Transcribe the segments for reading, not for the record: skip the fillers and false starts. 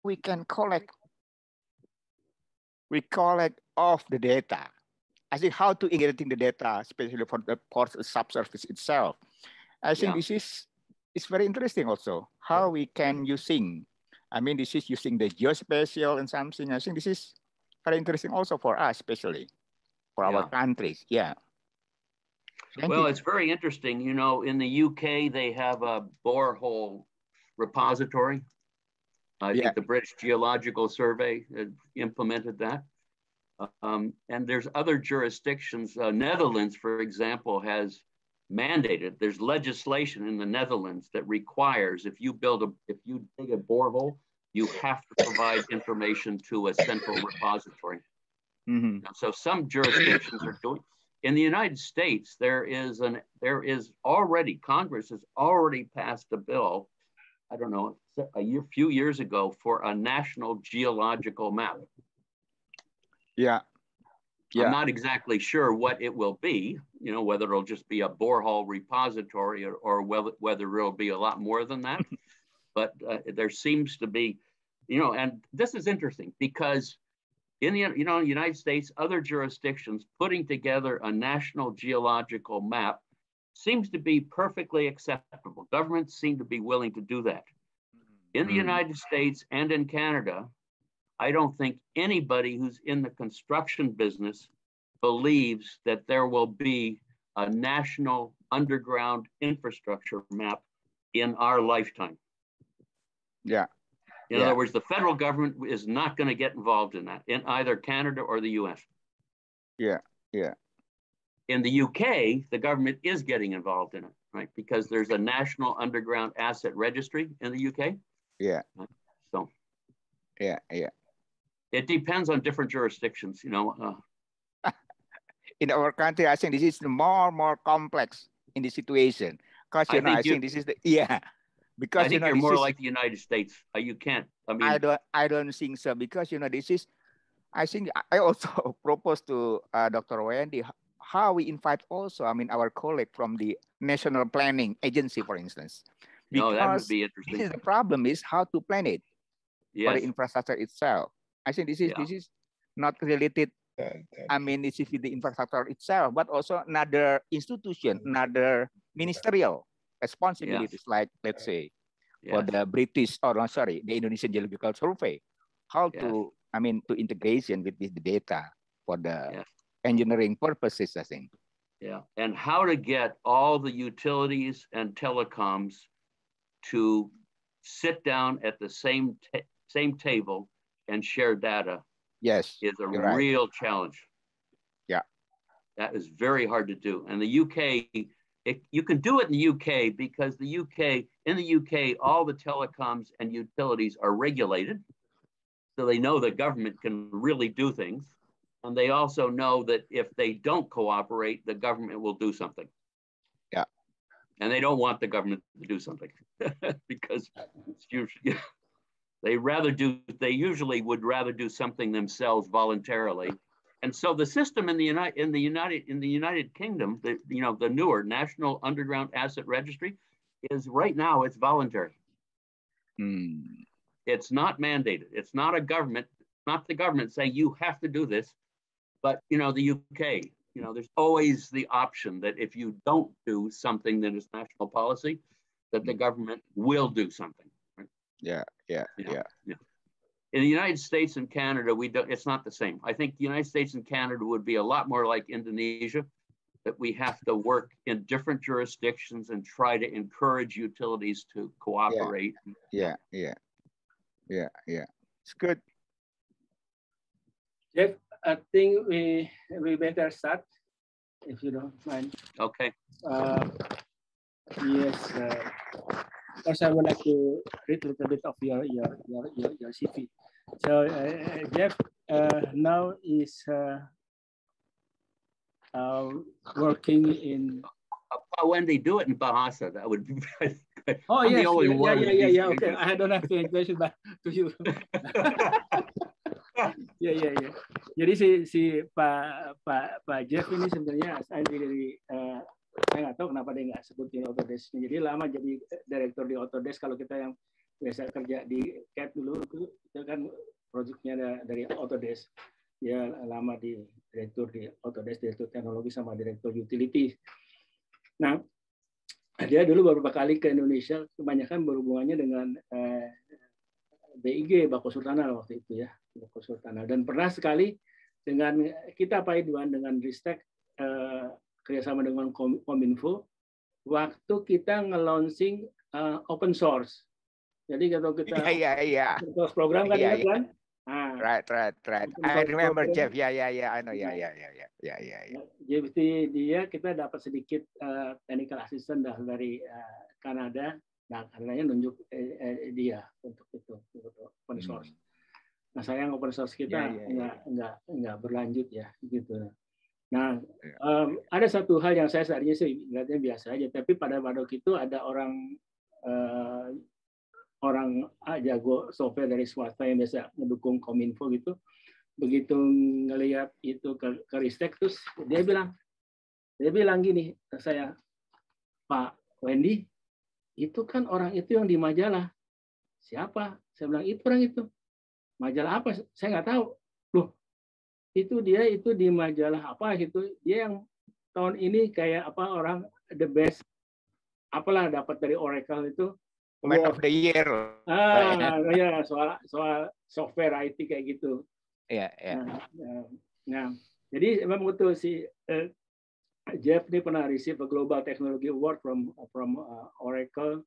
we can collect off the data. I think how to integrating the data, especially for the subsurface itself. I think this is very interesting also, how we can using, I mean, this is using the geospatial and something. I think this is very interesting also for us, especially for our countries. Yeah. Well, it's very interesting. You know, in the UK, they have a borehole repository. I think the British Geological Survey implemented that. And there's other jurisdictions. Netherlands, for example, has mandated, there's legislation in the Netherlands that requires if you dig a borehole, you have to provide information to a central repository. Mm-hmm. So some jurisdictions are doing. In the United States, there is already, Congress has already passed a bill, I don't know, a few years ago, for a national geological map. Yeah. I'm not exactly sure what it will be, you know, whether it'll just be a borehole repository or whether it'll be a lot more than that. But there seems to be, you know, and this is interesting because in the United States, other jurisdictions putting together a national geological map seems to be perfectly acceptable. Governments seem to be willing to do that. In the United States and in Canada, I don't think anybody who's in the construction business believes that there will be a national underground infrastructure map in our lifetime. Yeah. In other words, the federal government is not going to get involved in that in either Canada or the US. Yeah. Yeah. In the UK, the government is getting involved in it, right? Because there's a national underground asset registry in the UK. Yeah. So. Yeah. It depends on different jurisdictions, you know. In our country, I think this is more complex in the situation. Because I think this is because I think you're more like the United States. You can't. I mean, I don't think so because this is. I think I also proposed to Dr. Wendy how we invite also. I mean, our colleague from the National Planning Agency, for instance. Because that would be interesting. The problem is how to plan it for the infrastructure itself. I think this is not related. I mean, this is with the infrastructure itself, but also another institution, another ministerial responsibilities, like let's say for the the Indonesian Geological Survey, how to, I mean, to integration with the data for the engineering purposes, I think. Yeah, and how to get all the utilities and telecoms to sit down at the same table and share data. Yes, is a real challenge. Yeah, that is very hard to do. And the UK, you can do it in the UK because in the UK, all the telecoms and utilities are regulated, so they know the government can really do things, and they also know that if they don't cooperate, the government will do something. Yeah, and they don't want the government to do something because it's usually. They usually would rather do something themselves voluntarily. And so the system in the United Kingdom, the newer National Underground Asset Registry is right now, it's voluntary. It's not mandated. It's not the government saying you have to do this, but the UK, there's always the option that if you don't do something that is national policy, that the government will do something. Yeah. In the United States and Canada, it's not the same. I think the United States and Canada would be a lot more like Indonesia, that we have to work in different jurisdictions and try to encourage utilities to cooperate. Yeah. It's good. Jeff, I think we better start, if you don't mind. Okay. Yes. First, I would like to read a little bit of your CV. So Jeff now is working in. When they do it in Bahasa, that would be. Oh yes, the only one. Yeah. Okay, I don't have the question back to you. Yeah. Jadi si Pak Jeff ini sebenarnya saya dari saya nggak tahu kenapa dia nggak sebutin Autodesk. Jadi lama jadi direktur di Autodesk. Kalau kita yang biasa kerja di CAD dulu itu kan proyeknya dari Autodesk. Dia lama di direktur di Autodesk, direktur teknologi sama direktur utility. Nah, dia dulu beberapa kali ke Indonesia, kebanyakan berhubungannya dengan BIG, Bako Sultana waktu itu ya, Bako Sultana. Dan pernah sekali dengan kita Pak Idwan dengan Ristek kerjasama dengan Kominfo, waktu kita nge-launching open source. Jadi kalau kita source program kan ingat kan? Right. I remember Geoff. I know. Jadi dia kita dapat sedikit technical assistant dari Kanada. Nah, karenanya nunjuk dia untuk itu untuk open source. Nah, sayang open source kita nggak berlanjut ya gitu. Nah, ada satu hal yang saya sadarnya sih lihatnya biasa aja, tapi pada waktu itu ada orang jago software dari swasta yang biasa mendukung Kominfo gitu, begitu ngelihat itu ke Ristek, terus dia bilang gini ke saya, Pak Wendy, itu kan orang itu yang di majalah. Siapa? Saya bilang itu orang itu. Majalah apa? Saya nggak tahu. Loh, itu dia itu di majalah apa gitu. Dia yang tahun ini kayak apa orang the best apalah dapat dari Oracle itu. Man of the year. Ya soal software IT kayak gitu. Iya. Nah, jadi memang betul si Geoff ini pernah receive a Global Technology Award from Oracle.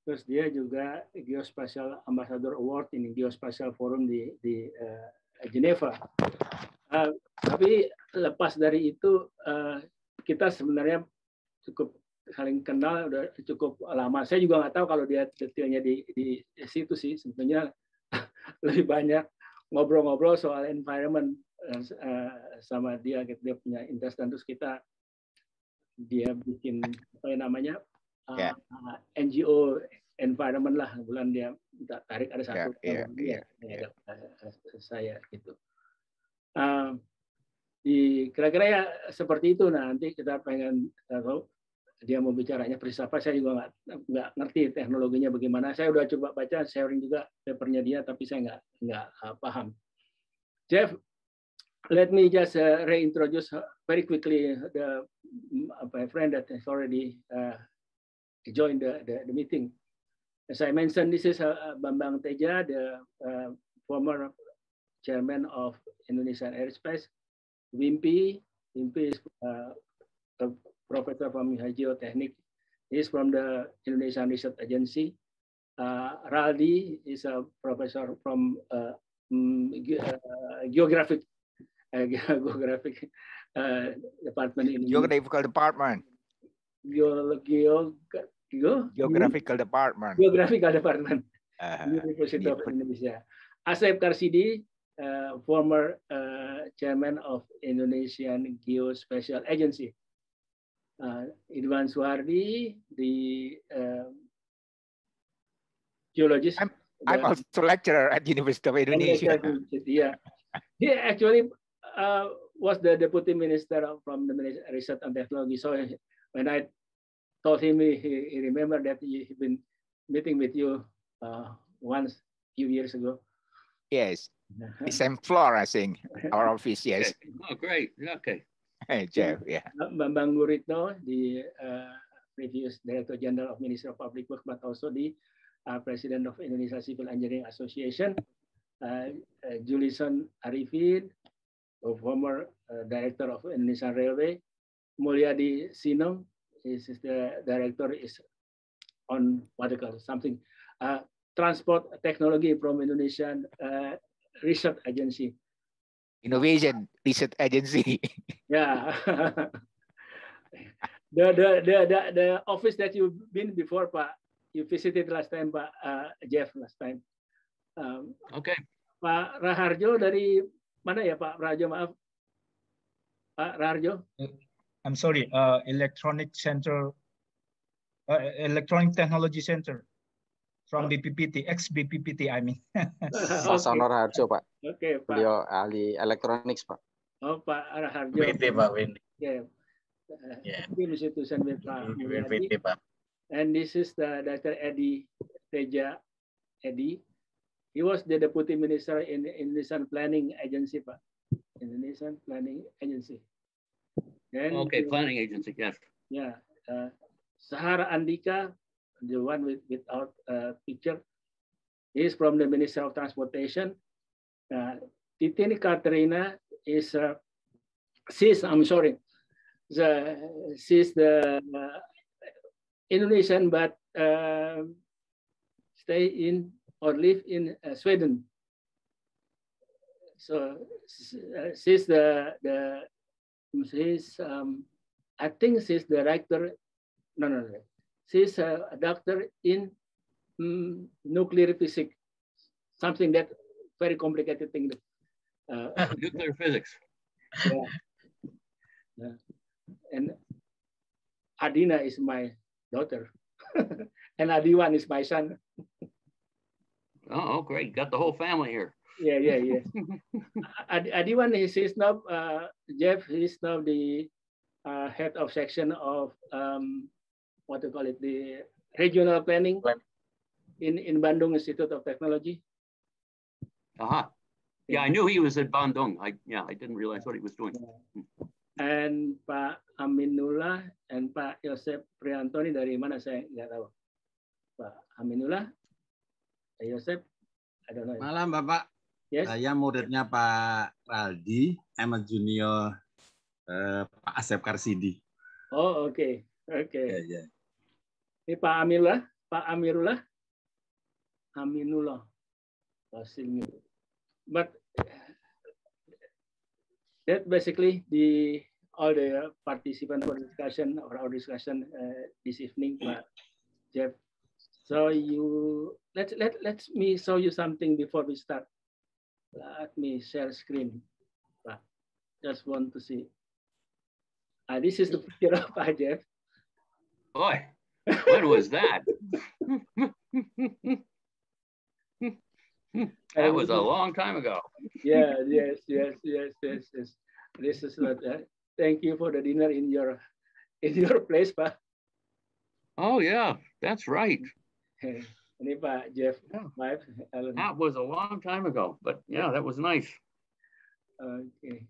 Terus dia juga Geospatial Ambassador Award ini Geospatial Forum di Geneva. Tapi lepas dari itu kita sebenarnya cukup saling kenal udah cukup lama. Saya juga nggak tahu kalau dia detailnya di situ sih. Sebenarnya lebih banyak ngobrol-ngobrol soal environment sama dia. Dia punya interest dan terus dia bikin apa yang namanya NGO environment lah. Bulan dia tarik ada satu saya gitu. Kira-kira ya seperti itu. Nah, nanti kita pengen tahu dia mau bicaranya persis apa, saya juga nggak ngerti teknologinya bagaimana. Saya udah coba baca, sharing juga papernya dia, tapi saya nggak paham. Geoff, let me just reintroduce very quickly my friend that has already joined the meeting. As I mentioned, this is Bambang Teja, the former chairman of Indonesian Aerospace. Wimpi is a professor from Geotechnic. He's from the Indonesian Research Agency. Raldi is a professor from geographic department in Geographical department. Geographical department. Geographical department. University of Indonesia. Asep Karsidi, former chairman of Indonesian Geospatial Agency. Idwan Suhardi, the geologist. I'm also lecturer at University of Indonesia. Yeah, he actually was the deputy minister from the Research and Technology. So when I told him, he remembered that he'd been meeting with you once a few years ago. Yes, the same floor, I think, our office. Yes. Oh, great. Okay. Hey, Geoff. Yeah. Bambang Guritno, the previous Director General of Ministry of Public Works, but also the President of Indonesia Civil Engineering Association. Julison Arifin, a former Director of Indonesian Railway. Mulyadi Sinong is the Director is on what they call something transport technology from Indonesian Research Agency. Innovation Research Agency. Yeah. The office that you've been before, Pak, you visited last time, Pak Geoff last time. Okay. Pak Raharjo dari mana ya, Pak Raharjo? Maaf, Pak Raharjo. I'm sorry, Electronic Technology Center from BPPT, ex-BPPT, I mean. Pak Sonor Harjo, Pak. Oke, Pak. Beliau ahli elektronik, Pak. Oh, Pak Raharjo. Pak Wendy. Yeah. Institution with Pak Mulyadi. Pak. And this is the Dr. Edi Teja, Eddie. He was the deputy minister in Indonesian Planning Agency, Pak. Indonesian Planning Agency. Then, okay, planning agency, yes. Yeah. Sahara Andika, the one without picture, is from the Ministry of Transportation. Titini Katerina is, she's the Indonesian, but stay in or live in Sweden. So she's I think she's the director. No. She's a doctor in nuclear physics, something that very complicated thing. Nuclear physics. Yeah. And Adina is my daughter, and Adiwan is my son. Oh, great! Got the whole family here. Yeah. Adiwan is now Geoff. He's now the head of section of what to call it, the regional planning in Bandung Institute of Technology. Yeah, I knew he was at Bandung. I didn't realize what he was doing. And Pak Aminullah and Pak Yosef Priantoni dari mana saya nggak tahu. Pak Aminullah, Pak Yosef, I don't know. Malam Bapak. Yes. Saya muridnya Pak Raldi, I'm a junior Pak Asep Karsidi. Oh, oke. Yeah. Ini Pak Amirullah, Aminullah. But that basically all the participants for discussion or our discussion this evening, Pak Geoff. So let me show you something before we start. Let me share screen. Pak, just want to see. This is the picture of Pak Geoff. Boy, when was that? That was a long time ago. Yeah, yes. This is what. Thank you for the dinner in your place, Pak. Oh yeah, that's right. Ini Pak Geoff. That was a long time ago, but yeah, that was nice. Okay.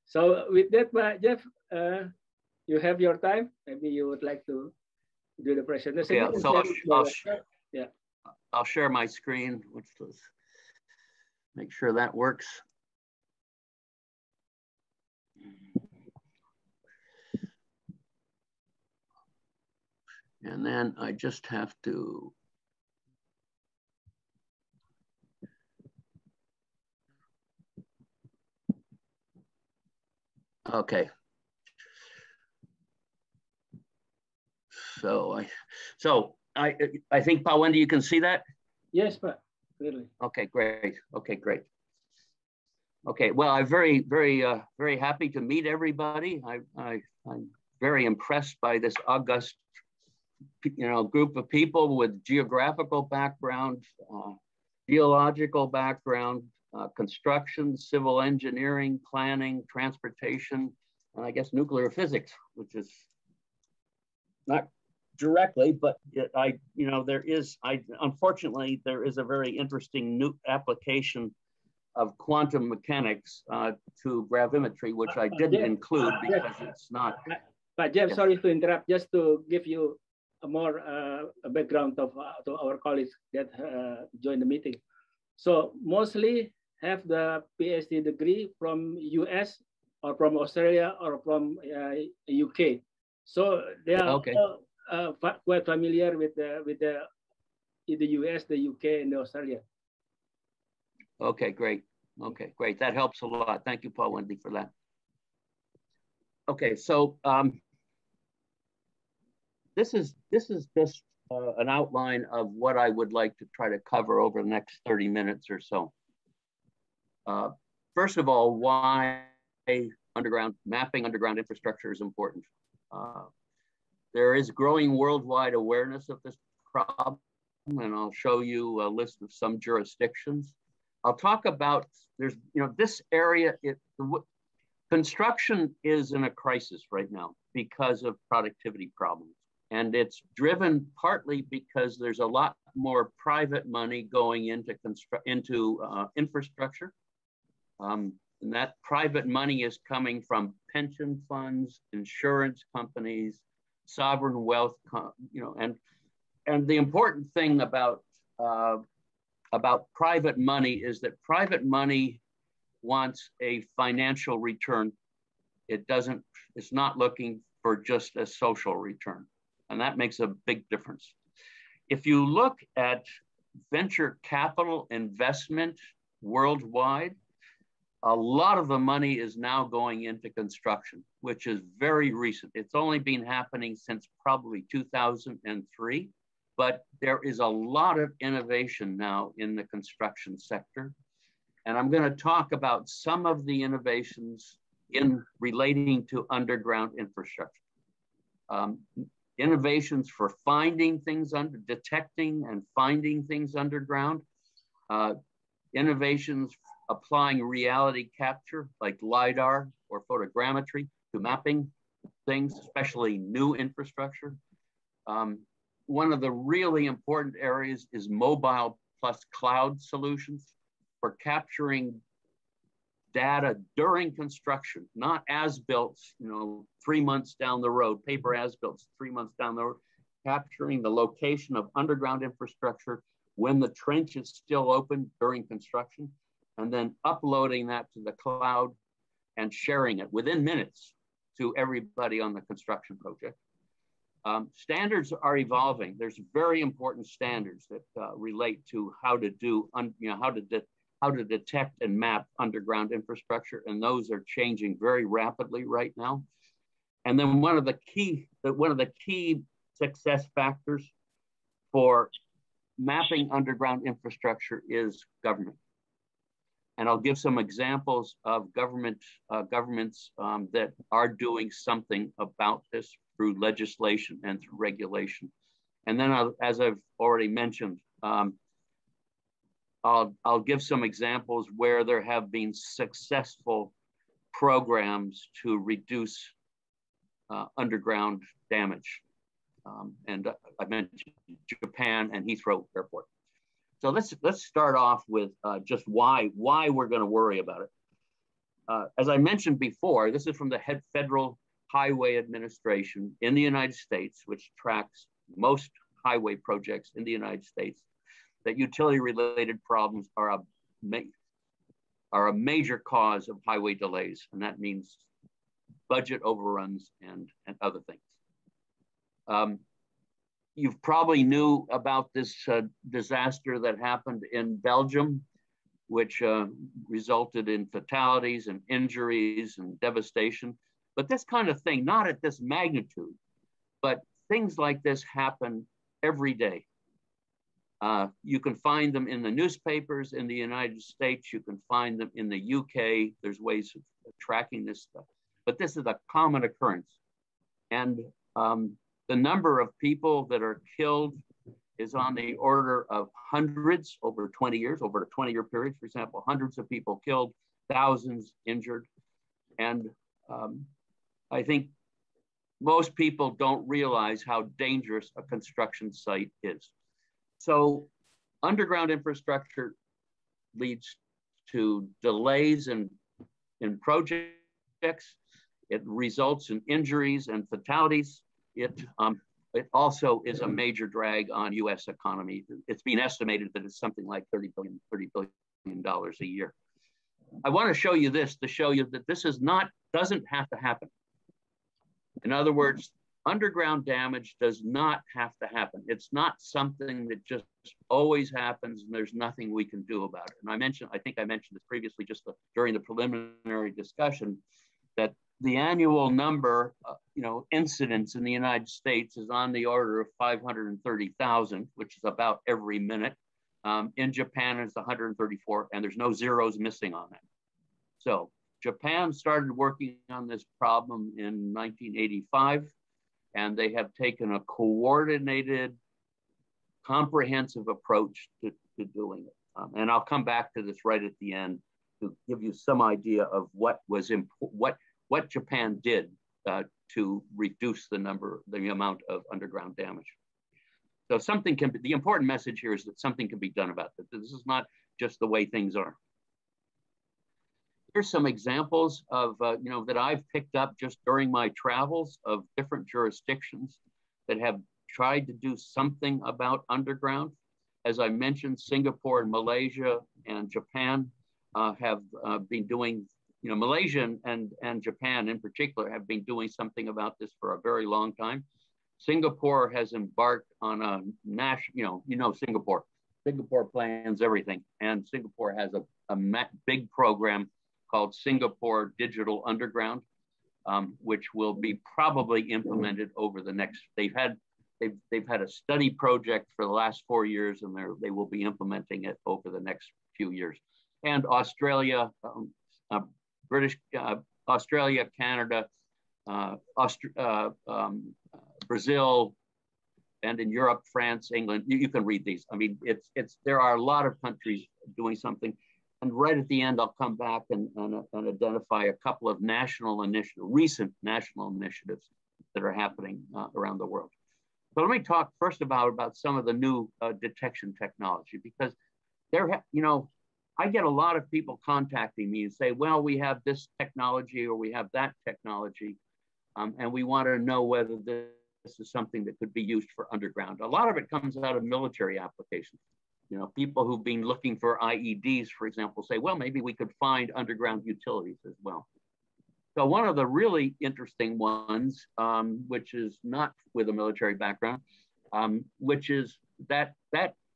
So with that, Pak Geoff, you have your time. Maybe you would like to do the presentation. Yeah, so I'll share my screen. Let's make sure that works. And then I just have to okay. So I think Pak Wendy, you can see that? Yes, Pak. Clearly. Okay, great. Okay, well, I'm very happy to meet everybody. I'm very impressed by this august, group of people with geographical background, geological background, construction, civil engineering, planning, transportation, and I guess nuclear physics, which is not directly, but unfortunately, there is a very interesting new application of quantum mechanics to gravimetry, which I didn't include because it's not. But Geoff, sorry to interrupt, just to give you a more background to our colleagues that joined the meeting. So mostly have the PhD degree from US or from Australia or from UK. So they are quite familiar with the US, the UK, and the Australia. Okay, great. Okay, great. That helps a lot. Thank you, Paul Wendy, for that. Okay, so this is just an outline of what I would like to try to cover over the next 30 minutes or so. First of all, why mapping underground infrastructure is important. There is growing worldwide awareness of this problem, and I'll show you a list of some jurisdictions. I'll talk about this area. Construction is in a crisis right now because of productivity problems. And it's driven partly because there's a lot more private money going into infrastructure. And that private money is coming from pension funds, insurance companies, sovereign wealth, and the important thing about private money is that private money wants a financial return. It's not looking for just a social return. And that makes a big difference. If you look at venture capital investment worldwide, a lot of the money is now going into construction, which is very recent. It's only been happening since probably 2003, but there is a lot of innovation now in the construction sector. And I'm going to talk about some of the innovations in relating to underground infrastructure. Innovations for finding things detecting and finding things underground. Innovations applying reality capture like LiDAR or photogrammetry to mapping things, especially new infrastructure. One of the really important areas is mobile plus cloud solutions for capturing data during construction, not as-built, 3 months down the road, paper as-built 3 months down the road, capturing the location of underground infrastructure when the trench is still open during construction, and then uploading that to the cloud and sharing it within minutes to everybody on the construction project. Standards are evolving. There's very important standards that relate to how to do, how to detect and map underground infrastructure, and those are changing very rapidly right now. And then one of the key success factors for mapping underground infrastructure is government. And I'll give some examples of governments that are doing something about this through legislation and through regulation. And then, as I've already mentioned, I'll give some examples where there have been successful programs to reduce underground damage. And I mentioned Japan and Heathrow Airport. So let's start off with just why we're going to worry about it. As I mentioned before, this is from the Federal Highway Administration in the United States, which tracks most highway projects in the United States, that utility-related problems are a major cause of highway delays, and that means budget overruns and other things. You've probably knew about this disaster that happened in Belgium, which resulted in fatalities and injuries and devastation. But this kind of thing, not at this magnitude, but things like this happen every day. You can find them in the newspapers in the United States. You can find them in the UK. There's ways of tracking this stuff. But this is a common occurrence. And the number of people that are killed is on the order of hundreds over 20 years, over a 20-year period, for example, hundreds of people killed, thousands injured. And I think most people don't realize how dangerous a construction site is. So underground infrastructure leads to delays in projects. It results in injuries and fatalities. It also is a major drag on U.S. economy. It's been estimated that it's something like $30 billion a year. I want to show you this to show you that this doesn't have to happen. In other words, underground damage does not have to happen. It's not something that just always happens and there's nothing we can do about it. And I think I mentioned this previously just during the preliminary discussion, that the annual number, incidents in the United States is on the order of 530,000, which is about every minute. In Japan, it's 134, and there's no zeros missing on it. So Japan started working on this problem in 1985, and they have taken a coordinated, comprehensive approach to doing it. And I'll come back to this right at the end to give you some idea of what Japan did to reduce the amount of underground damage. So something can be, the important message here is that something can be done about this. This is not just the way things are. Here's some examples of, that I've picked up just during my travels of different jurisdictions that have tried to do something about underground. As I mentioned, Singapore and Malaysia and Japan have been doing, Malaysia and Japan in particular have been doing something about this for a very long time. Singapore has embarked on a national, Singapore. Singapore plans everything. And Singapore has a big program called Singapore Digital Underground, which will be probably implemented over the next, they've had a study project for the last 4 years, and they will be implementing it over the next few years. And Australia, Australia, Canada, Brazil, and in Europe, France, England. You can read these. I mean, there are a lot of countries doing something. And right at the end, I'll come back and identify a couple of recent national initiatives that are happening around the world. So let me talk first about some of the new detection technology, because I get a lot of people contacting me and say, well, we have this technology or we have that technology, and we want to know whether this is something that could be used for underground. A lot of it comes out of military applications. People who've been looking for IEDs, for example, say, well, maybe we could find underground utilities as well. So one of the really interesting ones, which is not with a military background, which is that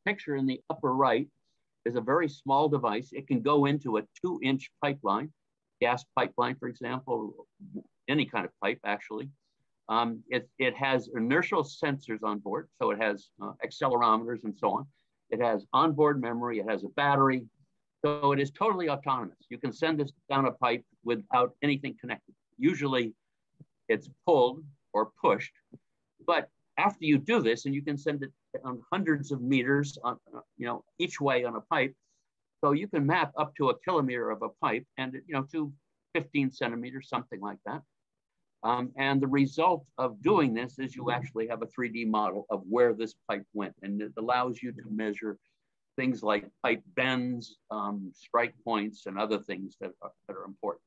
picture in the upper right is a very small device. It can go into a 2-inch pipeline, gas pipeline, for example, any kind of pipe, actually. It has inertial sensors on board, so it has accelerometers and so on. It has onboard memory, it has a battery, so it is totally autonomous. You can send this down a pipe without anything connected. Usually it's pulled or pushed, but after you do this, and you can send it on hundreds of meters, each way on a pipe, so you can map up to 1 kilometer of a pipe and, to 15 centimeters, something like that. And the result of doing this is you actually have a 3D model of where this pipe went, and it allows you to measure things like pipe bends, strike points, and other things that are important.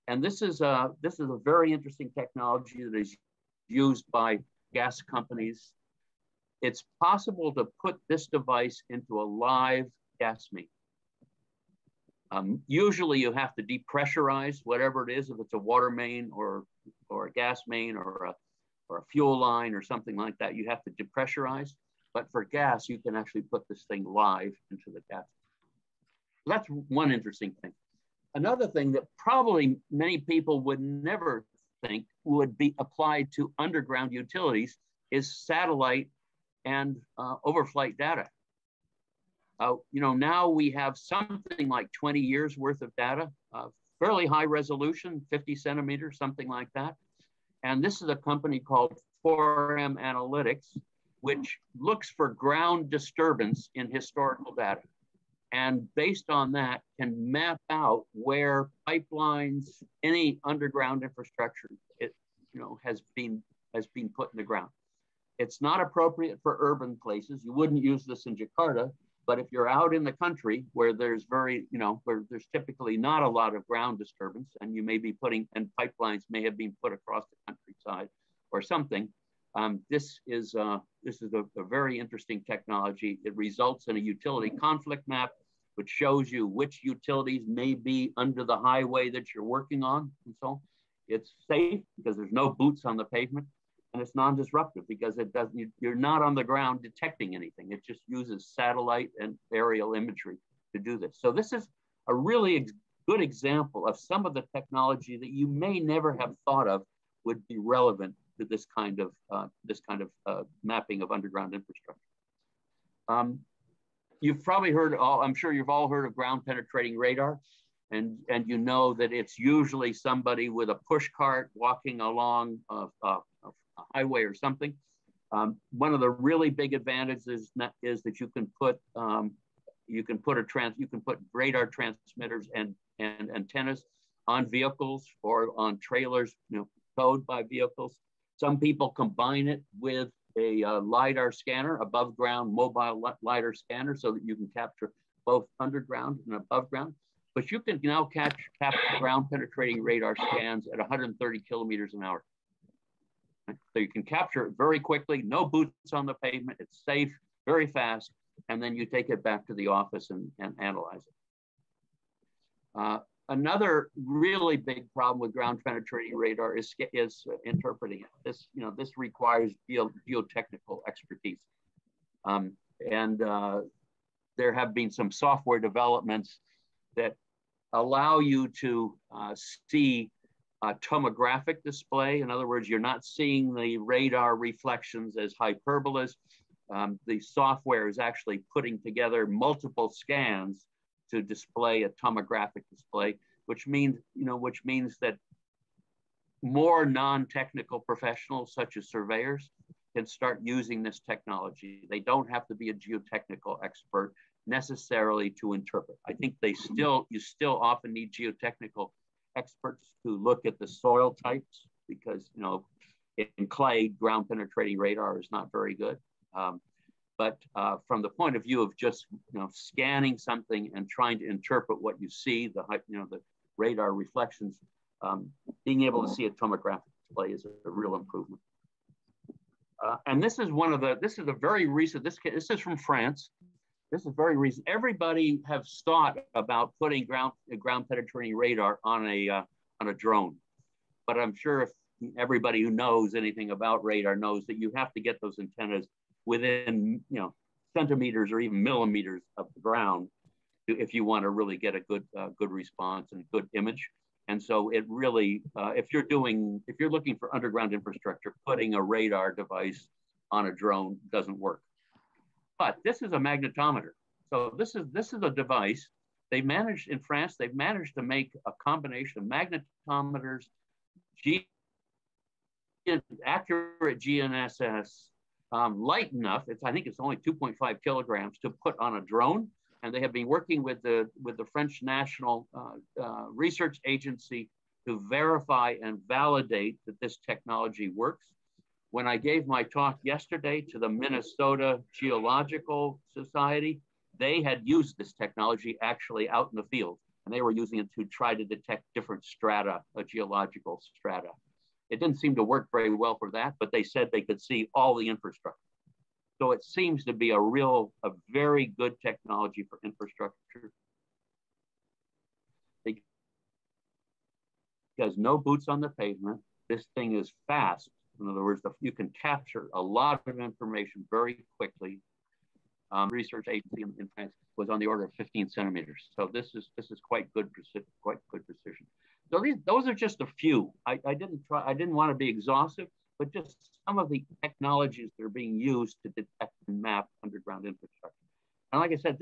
And this is a very interesting technology that is used by gas companies. It's possible to put this device into a live gas main. Usually you have to depressurize whatever it is, if it's a water main or a gas main or a fuel line or something like that, you have to depressurize. But for gas, you can actually put this thing live into the gas. So that's one interesting thing. Another thing that probably many people would never think would be applied to underground utilities is satellite and overflight data. Now we have something like 20 years worth of data, fairly high resolution, 50 centimeters, something like that. And this is a company called 4M Analytics, which looks for ground disturbance in historical data. And based on that, can map out where pipelines, any underground infrastructure, has been put in the ground. It's not appropriate for urban places. You wouldn't use this in Jakarta, but if you're out in the country where there's where there's typically not a lot of ground disturbance, and you may be and pipelines may have been put across the countryside or something, this is a very interesting technology. It results in a utility conflict map, which shows you which utilities may be under the highway that you're working on, and so on. It's safe because there's no boots on the pavement, and it's non-disruptive because you're not on the ground detecting anything. It just uses satellite and aerial imagery to do this. So this is a really good example of some of the technology that you may never have thought of would be relevant to this kind of mapping of underground infrastructure. You've probably heard, I'm sure you've all heard of ground penetrating radar, and you know that it's usually somebody with a push cart walking along a highway or something. One of the really big advantages is that you can put radar transmitters and antennas on vehicles or on trailers, towed by vehicles. Some people combine it with a LiDAR scanner, above ground mobile LiDAR scanner, so that you can capture both underground and above ground. But you can now capture ground penetrating radar scans at 130 kilometers an hour. So you can capture it very quickly, no boots on the pavement, it's safe, very fast, and then you take it back to the office and analyze it. Another really big problem with ground penetrating radar is interpreting it. This requires geotechnical expertise. There have been some software developments that allow you to see a tomographic display. In other words, you're not seeing the radar reflections as hyperbolas. The software is actually putting together multiple scans to display a tomographic display, which means that more non-technical professionals, such as surveyors, can start using this technology. They don't have to be a geotechnical expert necessarily to interpret. I think you still often need geotechnical experts to look at the soil types, because in clay, ground penetrating radar is not very good. But from the point of view of just scanning something and trying to interpret what you see, the radar reflections, being able to see a tomographic display is a real improvement. And this is a very recent. This is from France. This is very recent. Everybody has thought about putting ground penetrating radar on a drone, but I'm sure if everybody who knows anything about radar knows that you have to get those antennas within centimeters or even millimeters of the ground if you want to really get a good response and good image. And so it really, if you're looking for underground infrastructure, putting a radar device on a drone doesn't work. But this is a magnetometer. So this is a device. In France, they've managed to make a combination of magnetometers, accurate GNSS, light enough. I think it's only 2.5 kilograms to put on a drone. And they have been working with the French National Research Agency to verify and validate that this technology works. When I gave my talk yesterday to the Minnesota Geological Society, they had used this technology actually out in the field, and they were using it to try to detect different strata, geological strata. It didn't seem to work very well for that, but they said they could see all the infrastructure. So it seems to be a very good technology for infrastructure. Because no boots on the pavement, this thing is fast. In other words, you can capture a lot of information very quickly. Research agency in France was on the order of 15 centimeters. So this is quite good precision. So those are just a few. I didn't want to be exhaustive, but just some of the technologies that are being used to detect and map underground infrastructure. And like I said,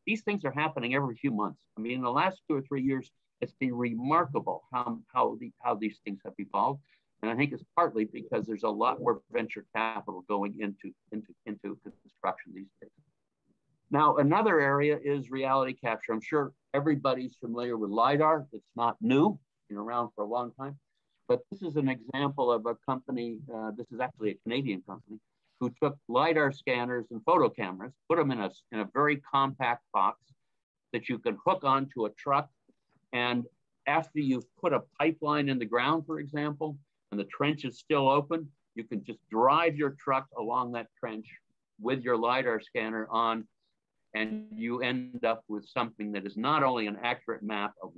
these things are happening every few months. I mean, in the last 2 or 3 years, it's been remarkable how these things have evolved. And I think it's partly because there's a lot more venture capital going into construction these days. Now, another area is reality capture. I'm sure everybody's familiar with LiDAR. It's not new, it's been around for a long time. But this is an example of a company, this is actually a Canadian company, who took LiDAR scanners and photo cameras, put them in a very compact box that you can hook onto a truck. And after you've put a pipeline in the ground, for example, and the trench is still open, you can just drive your truck along that trench with your LiDAR scanner on, and you end up with something that is not only an accurate map of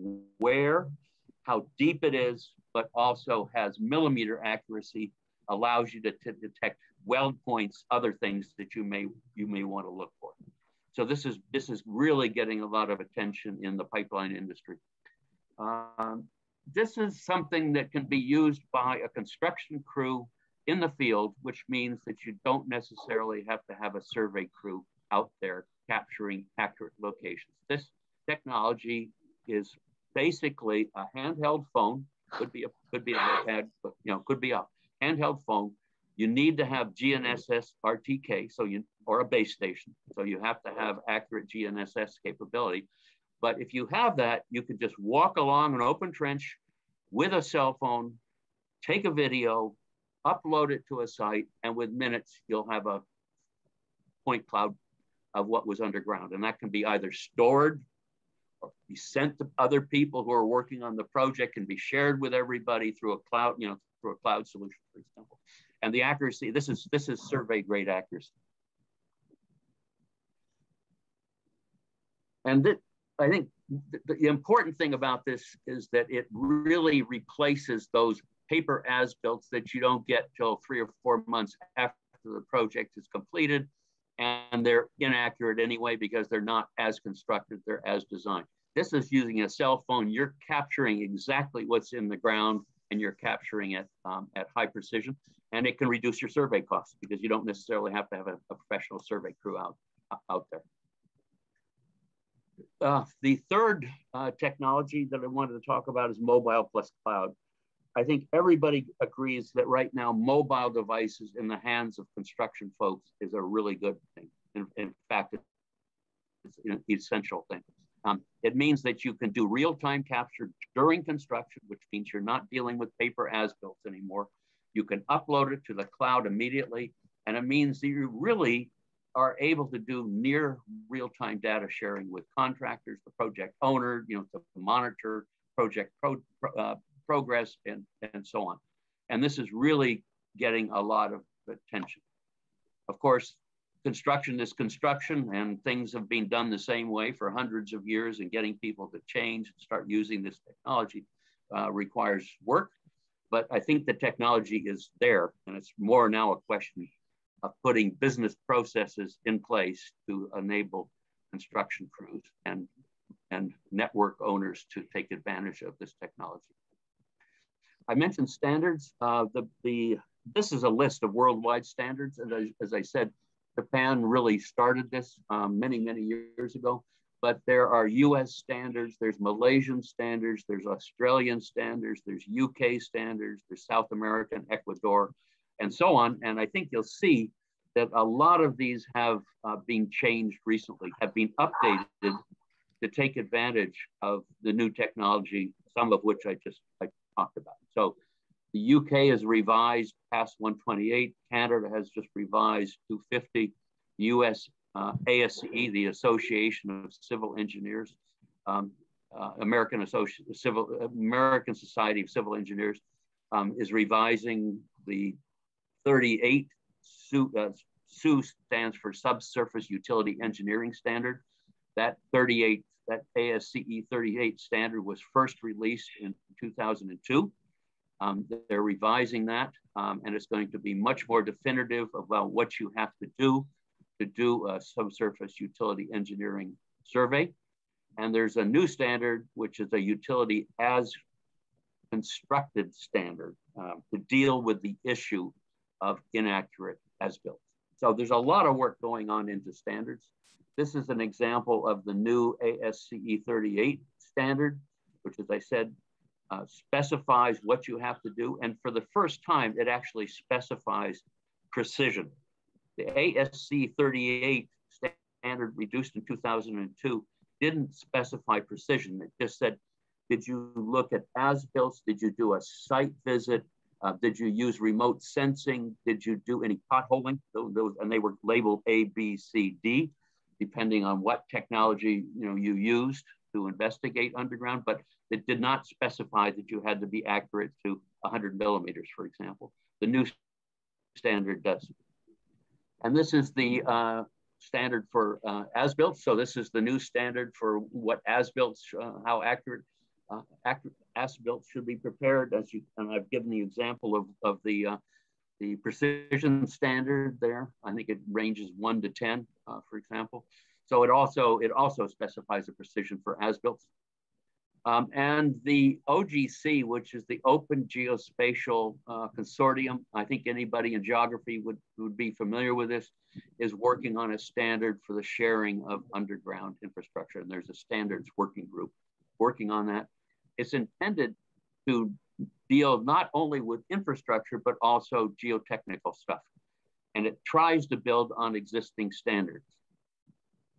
how deep it is, but also has millimeter accuracy, allows you to detect weld points, other things that you may want to look for. So this is really getting a lot of attention in the pipeline industry. This is something that can be used by a construction crew in the field, which means that you don't necessarily have to have a survey crew out there capturing accurate locations. This technology is basically a handheld phone, could be an iPad, but could be a handheld phone. You need to have GNSS RTK, or a base station. So you have to have accurate GNSS capability. But if you have that, you could just walk along an open trench with a cell phone, take a video, upload it to a site, and with minutes, you'll have a point cloud of what was underground. And that can be either stored or be sent to other people who are working on the project, can be shared with everybody through a cloud, through a cloud solution, for example. And the accuracy, this is survey grade accuracy. And I think the important thing about this is that it really replaces those paper as-built that you don't get till 3 or 4 months after the project is completed, and they're inaccurate anyway because they're not as constructed, they're as designed. This is using a cell phone. You're capturing exactly what's in the ground, and you're capturing it at high precision, and it can reduce your survey costs because you don't necessarily have to have a professional survey crew out there. The third technology that I wanted to talk about is mobile plus cloud. I think everybody agrees that right now, mobile devices in the hands of construction folks is a really good thing. In fact, it's an essential thing. It means that you can do real-time capture during construction, which means you're not dealing with paper as-built anymore. You can upload it to the cloud immediately, and it means that you really are able to do near real-time data sharing with contractors, the project owner, to monitor project progress and so on. And this is really getting a lot of attention. Of course, construction is construction, and things have been done the same way for hundreds of years, and getting people to change and start using this technology requires work. But I think the technology is there, and it's more now a question of putting business processes in place to enable construction crews and network owners to take advantage of this technology. I mentioned standards. This is a list of worldwide standards. And as I said, Japan really started this many, many years ago. But there are US standards, there's Malaysian standards, there's Australian standards, there's UK standards, there's South American, Ecuador, and so on. And I think you'll see that a lot of these have been changed recently, have been updated to take advantage of the new technology, some of which I talked about. So the UK has revised past 128, Canada has just revised 250, US ASCE, the Association of Civil Engineers, American Society of Civil Engineers is revising the 38. SU stands for Subsurface Utility Engineering Standard. That ASCE 38 standard was first released in 2002. They're revising that, and it's going to be much more definitive about what you have to do a subsurface utility engineering survey. And there's a new standard, which is a utility as constructed standard to deal with the issue of inaccurate as-built. So there's a lot of work going on into standards. This is an example of the new ASCE 38 standard, which, as I said, specifies what you have to do. And for the first time, it actually specifies precision. The ASCE 38 standard, reduced in 2002, didn't specify precision. It just said, did you look at as-built? Did you do a site visit? Did you use remote sensing? Did you do any potholing? And they were labeled A, B, C, D, depending on what technology you used to investigate underground. But it did not specify that you had to be accurate to 100 millimeters, for example. The new standard does. And this is the standard for as-built. So this is the new standard for what as-built, how accurate as-built should be prepared. And I've given the example of the precision standard there. I think it ranges 1 to 10, for example. So it also specifies a precision for as-built. And the OGC, which is the Open Geospatial Consortium, I think anybody in geography would be familiar with this, is working on a standard for the sharing of underground infrastructure. And there's a standards working group working on that. It's intended to deal not only with infrastructure, but also geotechnical stuff. And it tries to build on existing standards.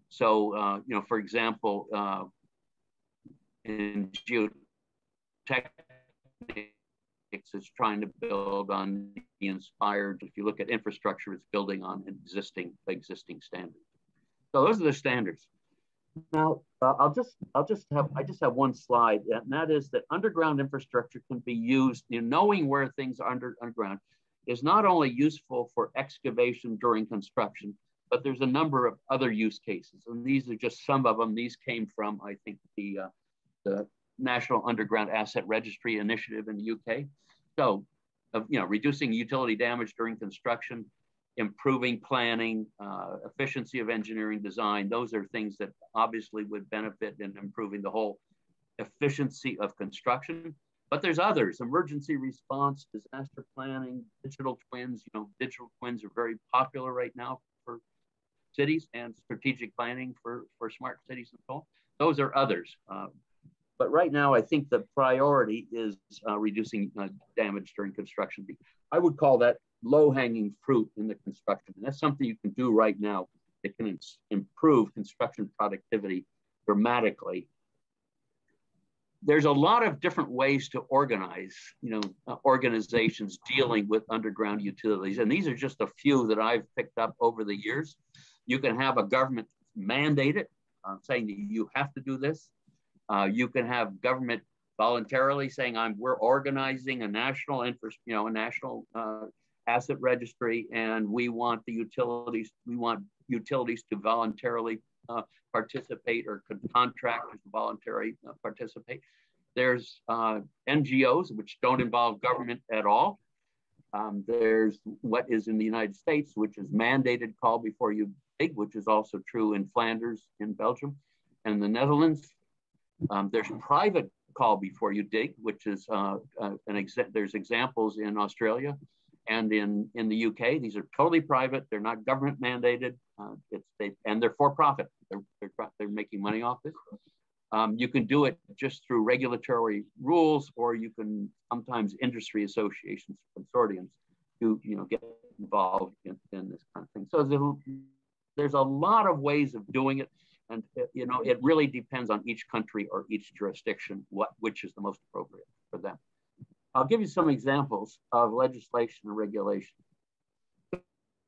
So, for example, in geotechnics, is trying to build on the inspired. If you look at infrastructure, it's building on existing standards. So those are the standards. Now, I just have one slide, and that is that underground infrastructure can be used in knowing where things are underground is not only useful for excavation during construction, but there's a number of other use cases. And these are just some of them. These came from, I think, the National Underground Asset Registry Initiative in the UK. So, reducing utility damage during construction, improving planning, efficiency of engineering design. Those are things that obviously would benefit in improving the whole efficiency of construction. But there's others: emergency response, disaster planning, digital twins. Digital twins are very popular right now for cities, and strategic planning for smart cities and so on. Those are others. But right now, I think the priority is reducing damage during construction. I would call that low-hanging fruit in the construction. And that's something you can do right now that can improve construction productivity dramatically. There's a lot of different ways to organize, organizations dealing with underground utilities. And these are just a few that I've picked up over the years. You can have a government mandate it, saying that you have to do this. You can have government voluntarily saying, we're organizing a national asset registry, and we want utilities to voluntarily participate, or contractors to voluntarily participate. There's NGOs, which don't involve government at all. There's what is in the United States, which is mandated call before you dig, which is also true in Flanders, in Belgium, and the Netherlands. There's private call before you dig, which is there's examples in Australia and in the UK. These are totally private. They're not government mandated. And they're for profit. They're making money off this. You can do it just through regulatory rules, or you can sometimes industry associations, consortiums, to get involved in this kind of thing. So there's a lot of ways of doing it, and it really depends on each country or each jurisdiction which is the most appropriate for them. I'll give you some examples of legislation and regulation.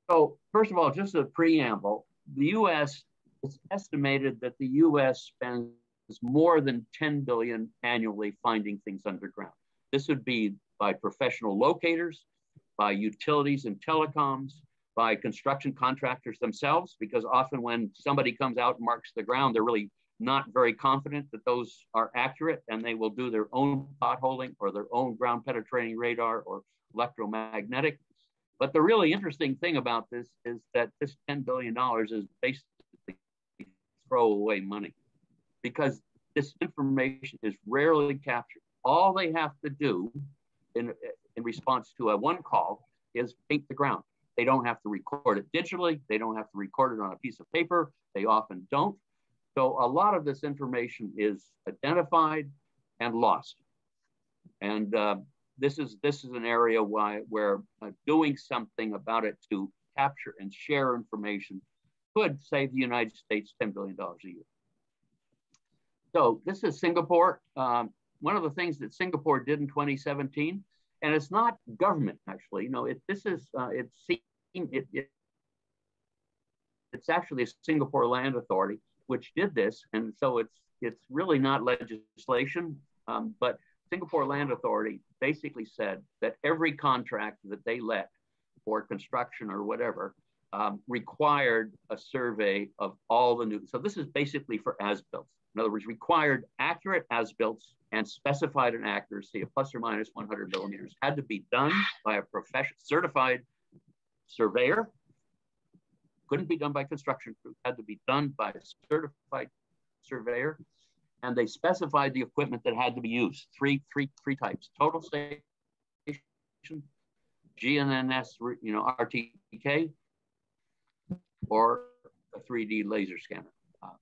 So first of all, just a preamble, the U.S., it's estimated that the U.S. spends more than $10 billion annually finding things underground. This would be by professional locators, by utilities and telecoms, by construction contractors themselves, because often when somebody comes out and marks the ground, they're really not very confident that those are accurate, and they will do their own potholing or their own ground penetrating radar or electromagnetic. But the really interesting thing about this is that this $10 billion is basically throwaway money, because this information is rarely captured. All they have to do in response to a one call is paint the ground. They don't have to record it digitally. They don't have to record it on a piece of paper. They often don't. So a lot of this information is identified and lost. And this is an area where doing something about it to capture and share information could save the United States $10 billion a year. So this is Singapore. One of the things that Singapore did in 2017, and it's not government actually. It's actually a Singapore Land Authority which did this, and so it's really not legislation, but Singapore Land Authority basically said that every contract that they let for construction or whatever required a survey of all the new. So this is basically for as-built. In other words, required accurate as-built and specified an accuracy of plus or minus 100 millimeters. Had to be done by a certified surveyor. Couldn't be done by construction crew. Had to be done by a certified surveyor. And they specified the equipment that had to be used. Three types: total station, GNSS, RTK, or a 3D laser scanner.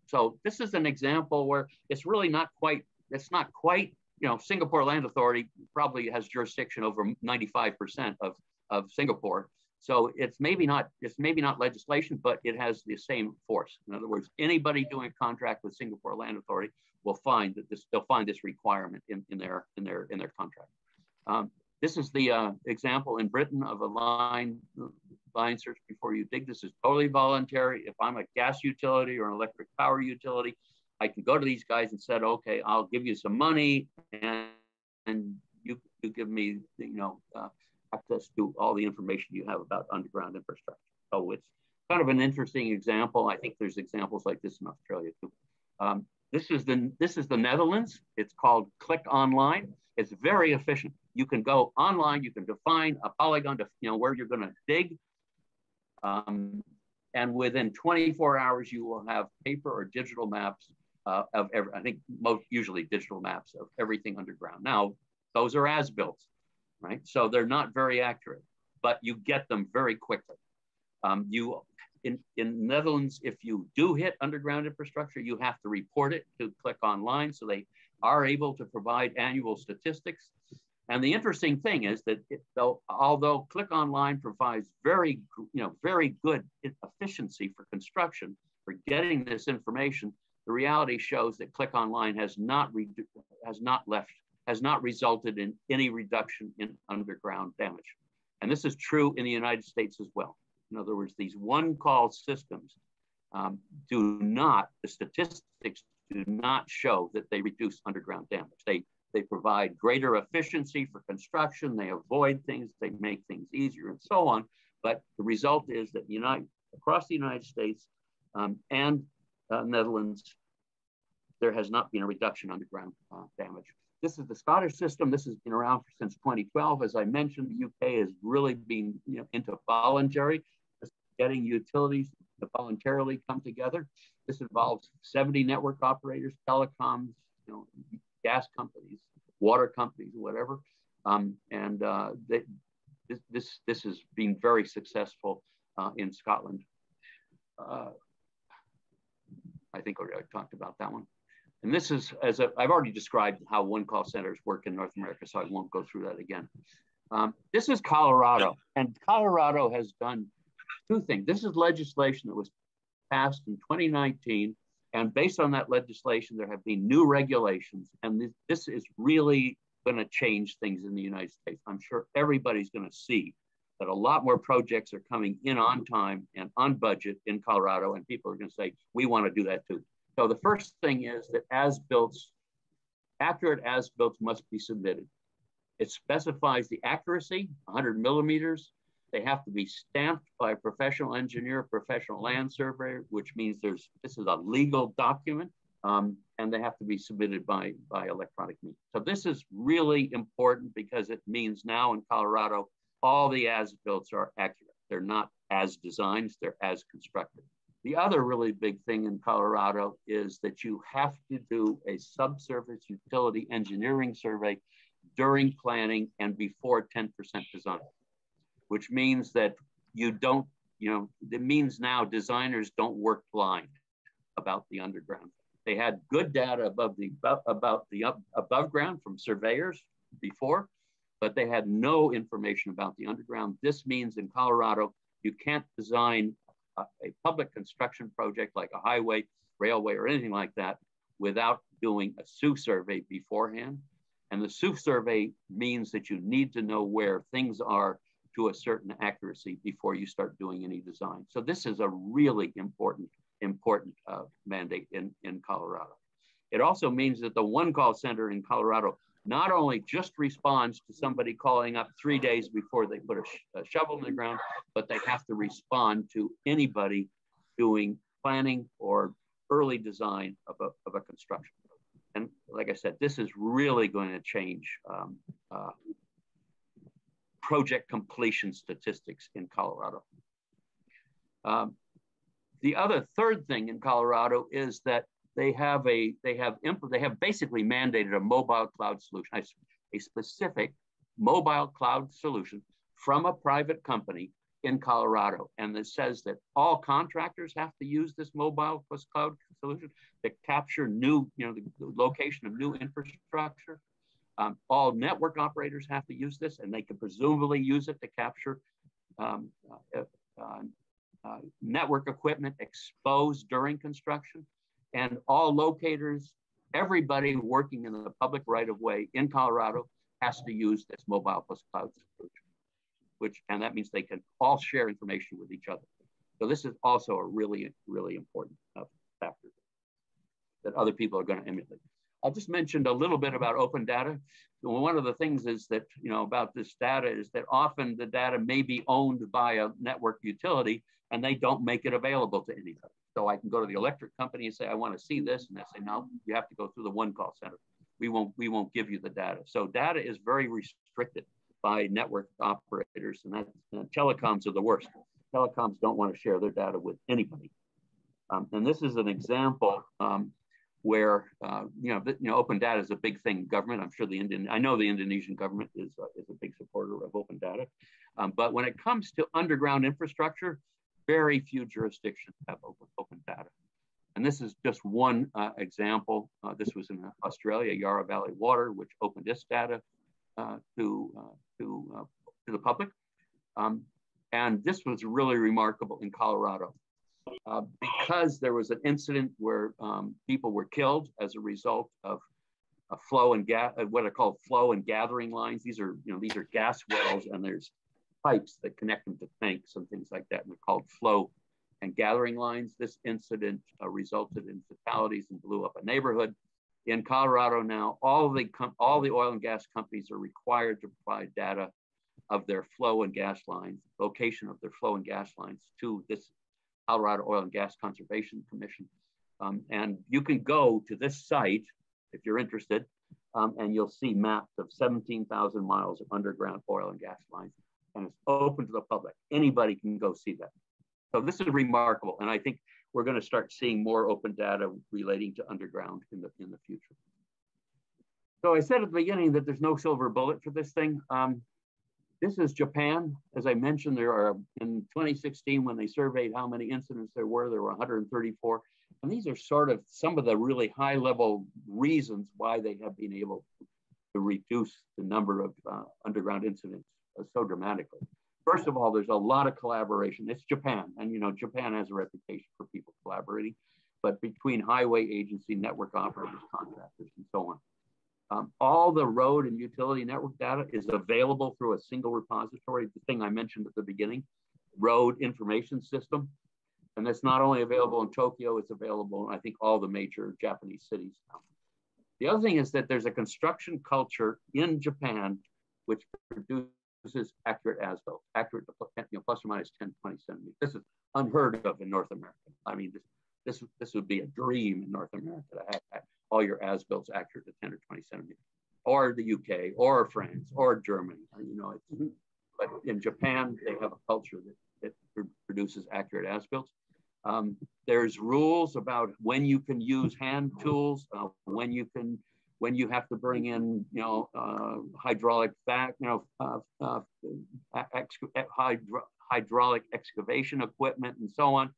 So this is an example where it's really not quite. It's not quite. Singapore Land Authority probably has jurisdiction over 95% of Singapore. So it's maybe not legislation, but it has the same force. In other words, anybody doing a contract with Singapore Land Authority will find that they'll find this requirement in their contract. This is the example in Britain of a line search before you dig. This is totally voluntary. If I'm a gas utility or an electric power utility, I can go to these guys and said, okay, I'll give you some money and you give me, access to all the information you have about underground infrastructure. So it's kind of an interesting example. I think there's examples like this in Australia too. This is the Netherlands. It's called Click Online. It's very efficient. You can go online. You can define a polygon to where you're going to dig, and within 24 hours you will have paper or digital maps of every. I think usually digital maps of everything underground. Now those are as-built, right? So they're not very accurate, but you get them very quickly. In Netherlands, if you do hit underground infrastructure, you have to report it to Click Online, so they are able to provide annual statistics. And the interesting thing is that although Click Online provides very good efficiency for construction, for getting this information, the reality shows that Click Online has not resulted in any reduction in underground damage. And this is true in the United States as well. In other words, these one-call systems the statistics do not show that they reduce underground damage. They provide greater efficiency for construction, they avoid things, they make things easier and so on. But the result is that across the United States and Netherlands, there has not been a reduction in underground damage. This is the Scottish system. This has been around since 2012. As I mentioned, the UK has really been into voluntary, getting utilities to voluntarily come together. This involves 70 network operators, telecoms, gas companies, water companies, whatever. This has been very successful in Scotland. I think I already talked about that one. And this is, I've already described how one-call centers work in North America, so I won't go through that again. This is Colorado, and Colorado has done two things. This is legislation that was passed in 2019, and based on that legislation, there have been new regulations, and this is really going to change things in the United States. I'm sure everybody's going to see that a lot more projects are coming in on time and on budget in Colorado, and people are going to say, we want to do that too. So the first thing is that accurate as-built must be submitted. It specifies the accuracy, 100 millimeters. They have to be stamped by a professional engineer, professional land surveyor, which means this is a legal document, and they have to be submitted by electronic means. So this is really important because it means now in Colorado, all the as-builts are accurate. They're not as designed, they're as constructed. The other really big thing in Colorado is that you have to do a subsurface utility engineering survey during planning and before 10% design, which means that it means now designers don't work blind about the underground. They had good data about the above ground from surveyors before, but they had no information about the underground. This means in Colorado, you can't design a public construction project like a highway, railway, or anything like that without doing a SU survey beforehand. And the SU survey means that you need to know where things are to a certain accuracy before you start doing any design. So this is a really important mandate in Colorado. It also means that the one-call center in Colorado not only just responds to somebody calling up 3 days before they put a shovel in the ground, but they have to respond to anybody doing planning or early design of a construction. And like I said, this is really going to change project completion statistics in Colorado. The other third thing in Colorado is that they have basically mandated a mobile cloud solution, a specific mobile cloud solution from a private company in Colorado. And it says that all contractors have to use this mobile plus cloud solution to capture the location of new infrastructure. All network operators have to use this, and they can presumably use it to capture network equipment exposed during construction. And all locators, everybody working in the public right-of-way in Colorado has to use this mobile plus cloud solution, and that means they can all share information with each other. So this is also a really, really important factor that other people are going to emulate. I'll just mention a little bit about open data. One of the things is that, about this data is that often the data may be owned by a network utility and they don't make it available to anybody. So I can go to the electric company and say, I want to see this. And they say, no, you have to go through the one call center. We won't give you the data. So data is very restricted by network operators, and telecoms are the worst. Telecoms don't want to share their data with anybody. And this is an example where open data is a big thing in government. I'm sure I know the Indonesian government is a big supporter of open data. But when it comes to underground infrastructure, very few jurisdictions have open data. And this is just one example. This was in Australia, Yarra Valley Water, which opened its data to the public. And this was really remarkable in Colorado because there was an incident where people were killed as a result of a flow and what are called flow and gathering lines. These are gas wells, and there's pipes that connect them to tanks and things like that, and they're called flow and gathering lines. This incident resulted in fatalities and blew up a neighborhood. In Colorado now, all the oil and gas companies are required to provide data of their flow and gas lines, location of their flow and gas lines to this Colorado Oil and Gas Conservation Commission. And you can go to this site if you're interested, and you'll see maps of 17,000 miles of underground oil and gas lines, and it's open to the public. Anybody can go see that. So this is remarkable, and I think we're going to start seeing more open data relating to underground in the future. So I said at the beginning that there's no silver bullet for this thing. This is Japan. As I mentioned, in 2016, when they surveyed how many incidents there were 134. And these are sort of some of the really high level reasons why they have been able to reduce the number of underground incidents so dramatically. First of all, there's a lot of collaboration. It's Japan, and Japan has a reputation for people collaborating, but between highway agency, network operators, contractors, and so on. All the road and utility network data is available through a single repository, the thing I mentioned at the beginning, road information system. And that's not only available in Tokyo, it's available in, I think, all the major Japanese cities now. The other thing is that there's a construction culture in Japan which produces accurate as-built, accurate plus or minus 10, 20 centimeters. This is unheard of in North America. I mean, this would be a dream in North America to have all your as-builts accurate to 10 or 20 centimeters, or the UK, or France, or Germany. But in Japan, they have a culture that produces accurate as-builts. There's rules about when you can use hand tools, when you have to bring in, hydraulic hydraulic excavation equipment and so on.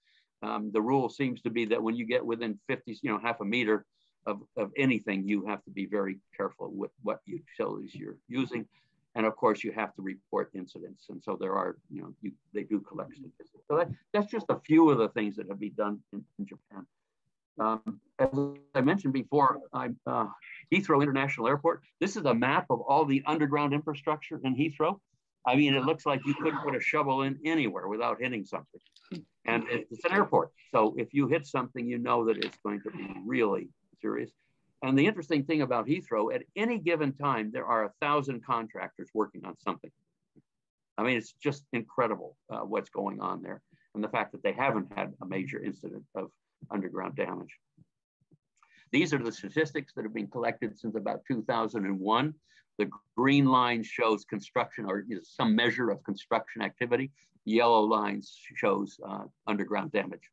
The rule seems to be that when you get within 50, half a meter of anything, you have to be very careful with what utilities you're using. And of course, you have to report incidents. And so there are, they do collect statistics. So that's just a few of the things that have been done in Japan. As I mentioned before, Heathrow International Airport. This is a map of all the underground infrastructure in Heathrow. I mean, it looks like you couldn't put a shovel in anywhere without hitting something. And it's an airport. So if you hit something, you know that it's going to be really serious. And the interesting thing about Heathrow, at any given time, there are 1,000 contractors working on something. I mean, it's just incredible what's going on there. And the fact that they haven't had a major incident of underground damage. These are the statistics that have been collected since about 2001. The green line shows construction or some measure of construction activity. The yellow line shows underground damage.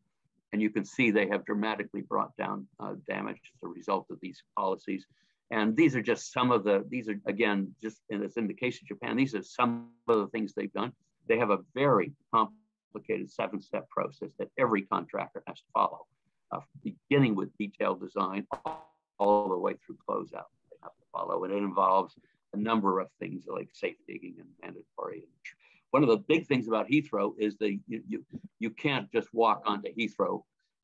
And you can see they have dramatically brought down damage as a result of these policies. And these are just some of these are, again, just in this indication of Japan, these are some of the things they've done. They have a very complicated 7-step process that every contractor has to follow, beginning with detailed design all the way through closeout. They have to follow, and it involves a number of things like safe digging and mandatory. One of the big things about Heathrow is you can't just walk onto Heathrow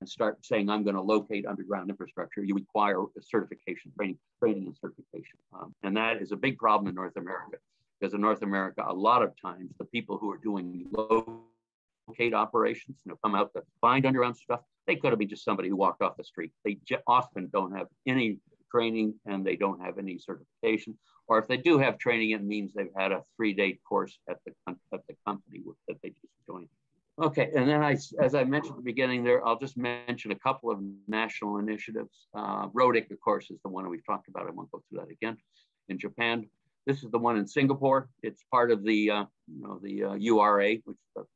start saying, I'm going to locate underground infrastructure, you require a certification, training and certification. And that is a big problem in North America, because in North America, a lot of times the people who are doing locate operations, come out to find underground stuff, they could have been just somebody who walked off the street. They often don't have any training and they don't have any certification. Or if they do have training, it means they've had a 3-day course at the company that they just joined. Okay, and then as I mentioned at the beginning there, I'll just mention a couple of national initiatives. RODIC, of course, is the one we've talked about. I won't go through that again. In Japan, this is the one in Singapore. It's part of the URA, which is the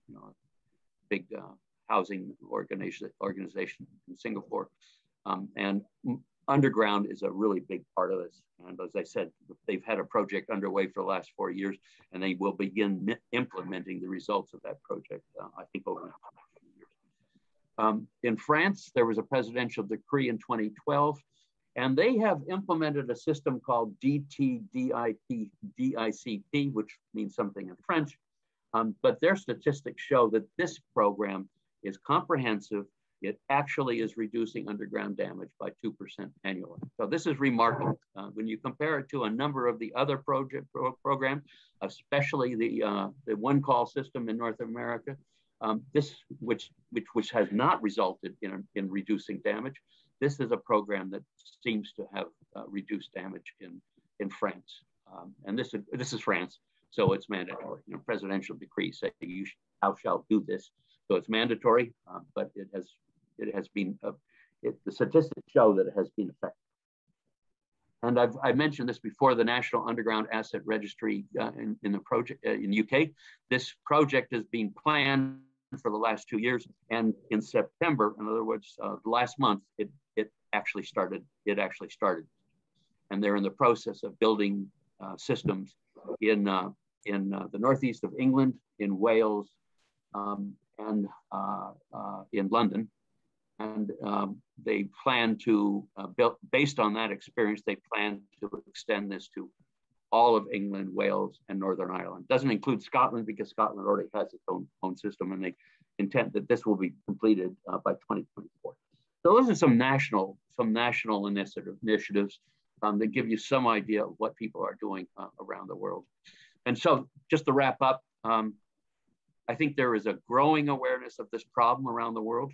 big housing organization in Singapore. And underground is a really big part of this. And as I said, they've had a project underway for the last 4 years, and they will begin implementing the results of that project, I think, over the next few years. In France, there was a presidential decree in 2012, and they have implemented a system called DICP, which means something in French. But their statistics show that this program is comprehensive. It actually is reducing underground damage by 2% annually. So this is remarkable. When you compare it to a number of the other programs, especially the one call system in North America, this which has not resulted in reducing damage. This is a program that seems to have reduced damage in France, and this is France, so it's mandatory. Presidential decrees say thou shalt do this, so it's mandatory, but it has been, the statistics show that it has been effective. And I mentioned this before, the National Underground Asset Registry in the project in UK. This project has been planned for the last 2 years, and in September, in other words, last month, it actually started. And they're in the process of building systems in the northeast of England, in Wales, and in London. And they plan to build, based on that experience, they plan to extend this to all of England, Wales, and Northern Ireland. Doesn't include Scotland, because Scotland already has its own system, and they intend that this will be completed by 2024. So those are some national initiatives that give you some idea of what people are doing around the world. And so just to wrap up, I think there is a growing awareness of this problem around the world.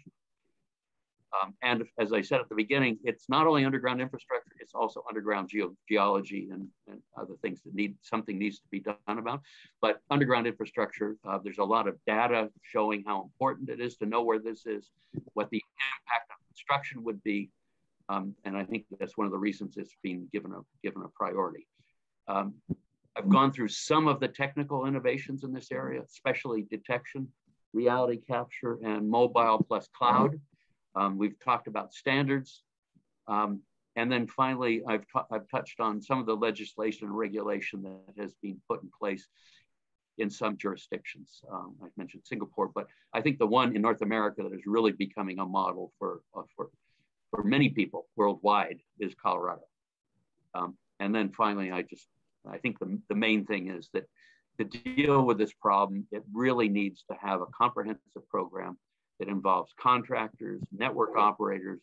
And as I said at the beginning, it's not only underground infrastructure, it's also underground geology and other things that something needs to be done about. But underground infrastructure, there's a lot of data showing how important it is to know where this is, what the impact of construction would be. And I think that's one of the reasons it's being given a priority. I've gone through some of the technical innovations in this area, especially detection, reality capture, and mobile plus cloud. We've talked about standards. And then finally, I've touched on some of the legislation and regulation that has been put in place in some jurisdictions. I've mentioned Singapore, but I think the one in North America that is really becoming a model for many people worldwide is Colorado. And then finally, I think the main thing is that to deal with this problem, it really needs to have a comprehensive program that involves contractors, network operators,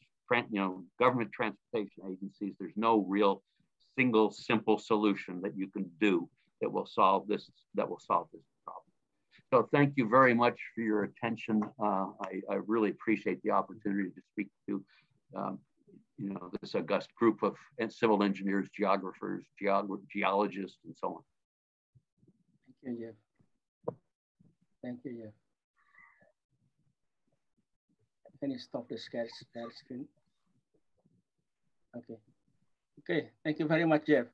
government transportation agencies. There's no real single simple solution that you can do that will solve this problem. So thank you very much for your attention. I really appreciate the opportunity to speak to this august group of civil engineers, geographers, geologists, and so on. Thank you, Geoff. Thank you, Geoff. Can you stop the share screen? Okay, thank you very much, Geoff.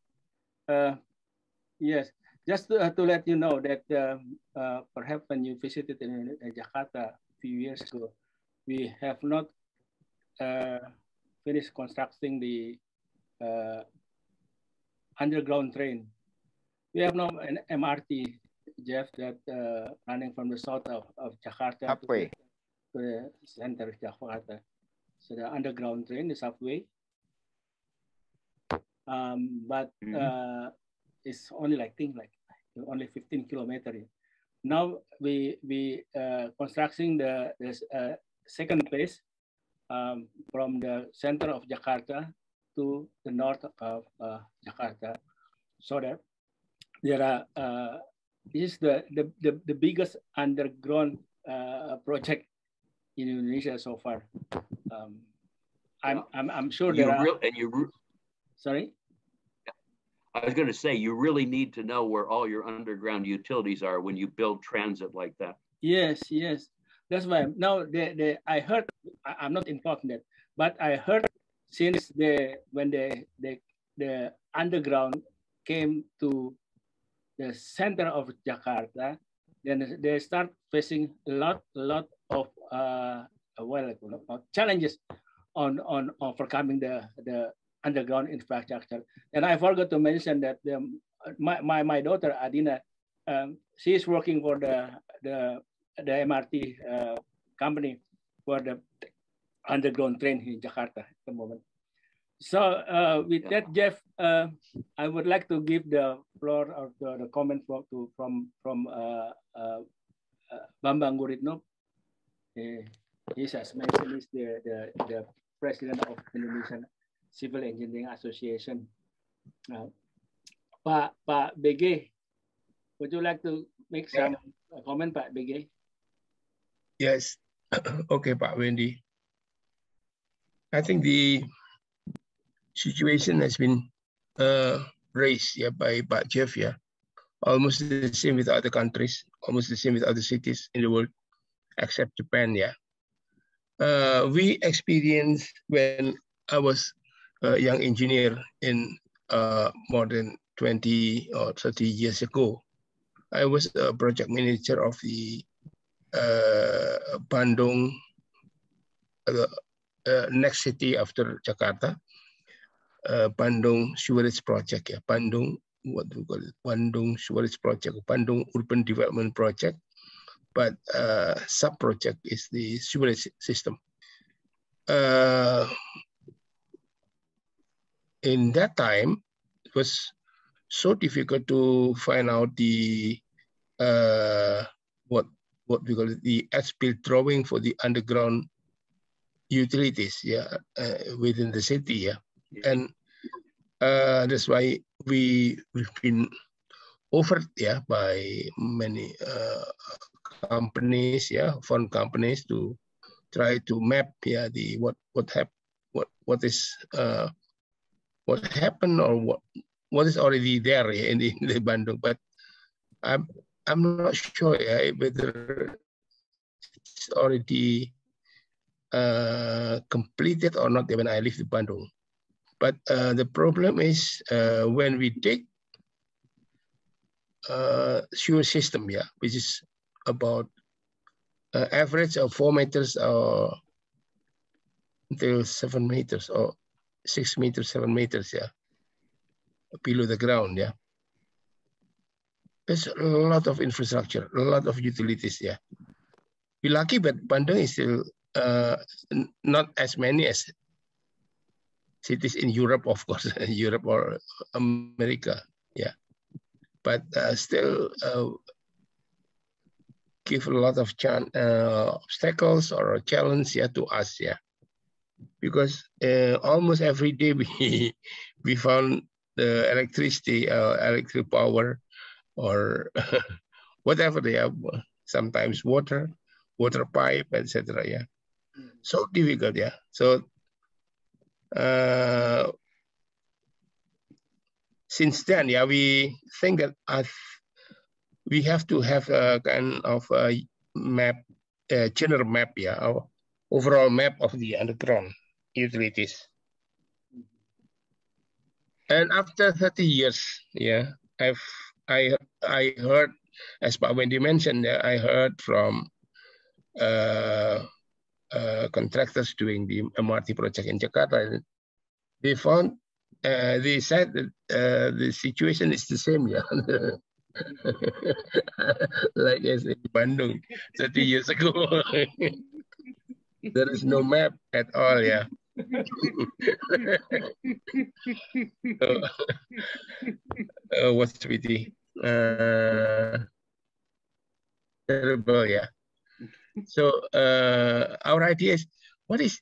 Yes, just to let you know that perhaps when you visited in Jakarta a few years ago, we have not finished constructing the underground train. We have now an MRT, Geoff, that running from the south of Jakarta halfway to the center of Jakarta. So the underground train is halfway. But it's only only 15 kilometers. Now we constructing the second phase, from the center of Jakarta to the north of Jakarta, so that there are this is the biggest underground project in Indonesia so far. I'm sure there are. Sorry. I was going to say, you really need to know where all your underground utilities are when you build transit like that. Yes, yes. That's why now I heard, I'm not involved in that, but I heard since when the underground came to the center of Jakarta, then they start facing a lot of challenges on overcoming the underground infrastructure. And I forgot to mention that my daughter Adina, she is working for the MRT company for the underground train in Jakarta at the moment. So with that, Geoff, I would like to give the floor of the comment from Bambang Guritno. He's, as mentioned, is the president of Indonesian Civil Engineering Association. Pak BG, would you like to make some comment, Pak BG? Yes. Okay, Pak Wendy. I think the situation has been raised by Pak Geoff. Almost the same with other countries, almost the same with other cities in the world, except Japan. We experienced when I was a young engineer in more than 20 or 30 years ago. I was a project manager of the Bandung, next city after Jakarta, Bandung Sewerage Project. Bandung, what do we call it? Bandung Sewerage Project, Bandung Urban Development Project. But sub-project is the sewerage system. In that time, it was so difficult to find out the what we call it, the as-built drawing for the underground utilities, within the city, and that's why we've been offered, by many companies, foreign companies, to try to map, what happened or what is already there in the Bandung, but I'm not sure whether it's already completed or not when I live in Bandung. But the problem is when we dig sewer system, which is about average of 4 meters or until 7 meters or 6 meters, 7 meters, below the ground, There's a lot of infrastructure, a lot of utilities, We're lucky, but Bandung is still not as many as cities in Europe, of course, Europe or America, But still give a lot of obstacles or a challenge, to us, Because almost every day we found the electricity, electric power, or whatever they have, sometimes water pipe, etc. So difficult, So since then, we think that we have to have a kind of a map, general map, our overall map of the underground utilities. And after 30 years, I heard, as Pak Wendy mentioned, I heard from contractors doing the MRT project in Jakarta. They found, they said that the situation is the same, like as in Bandung 30 years ago. There is no map at all, What's pity? Terrible, So our idea is, what is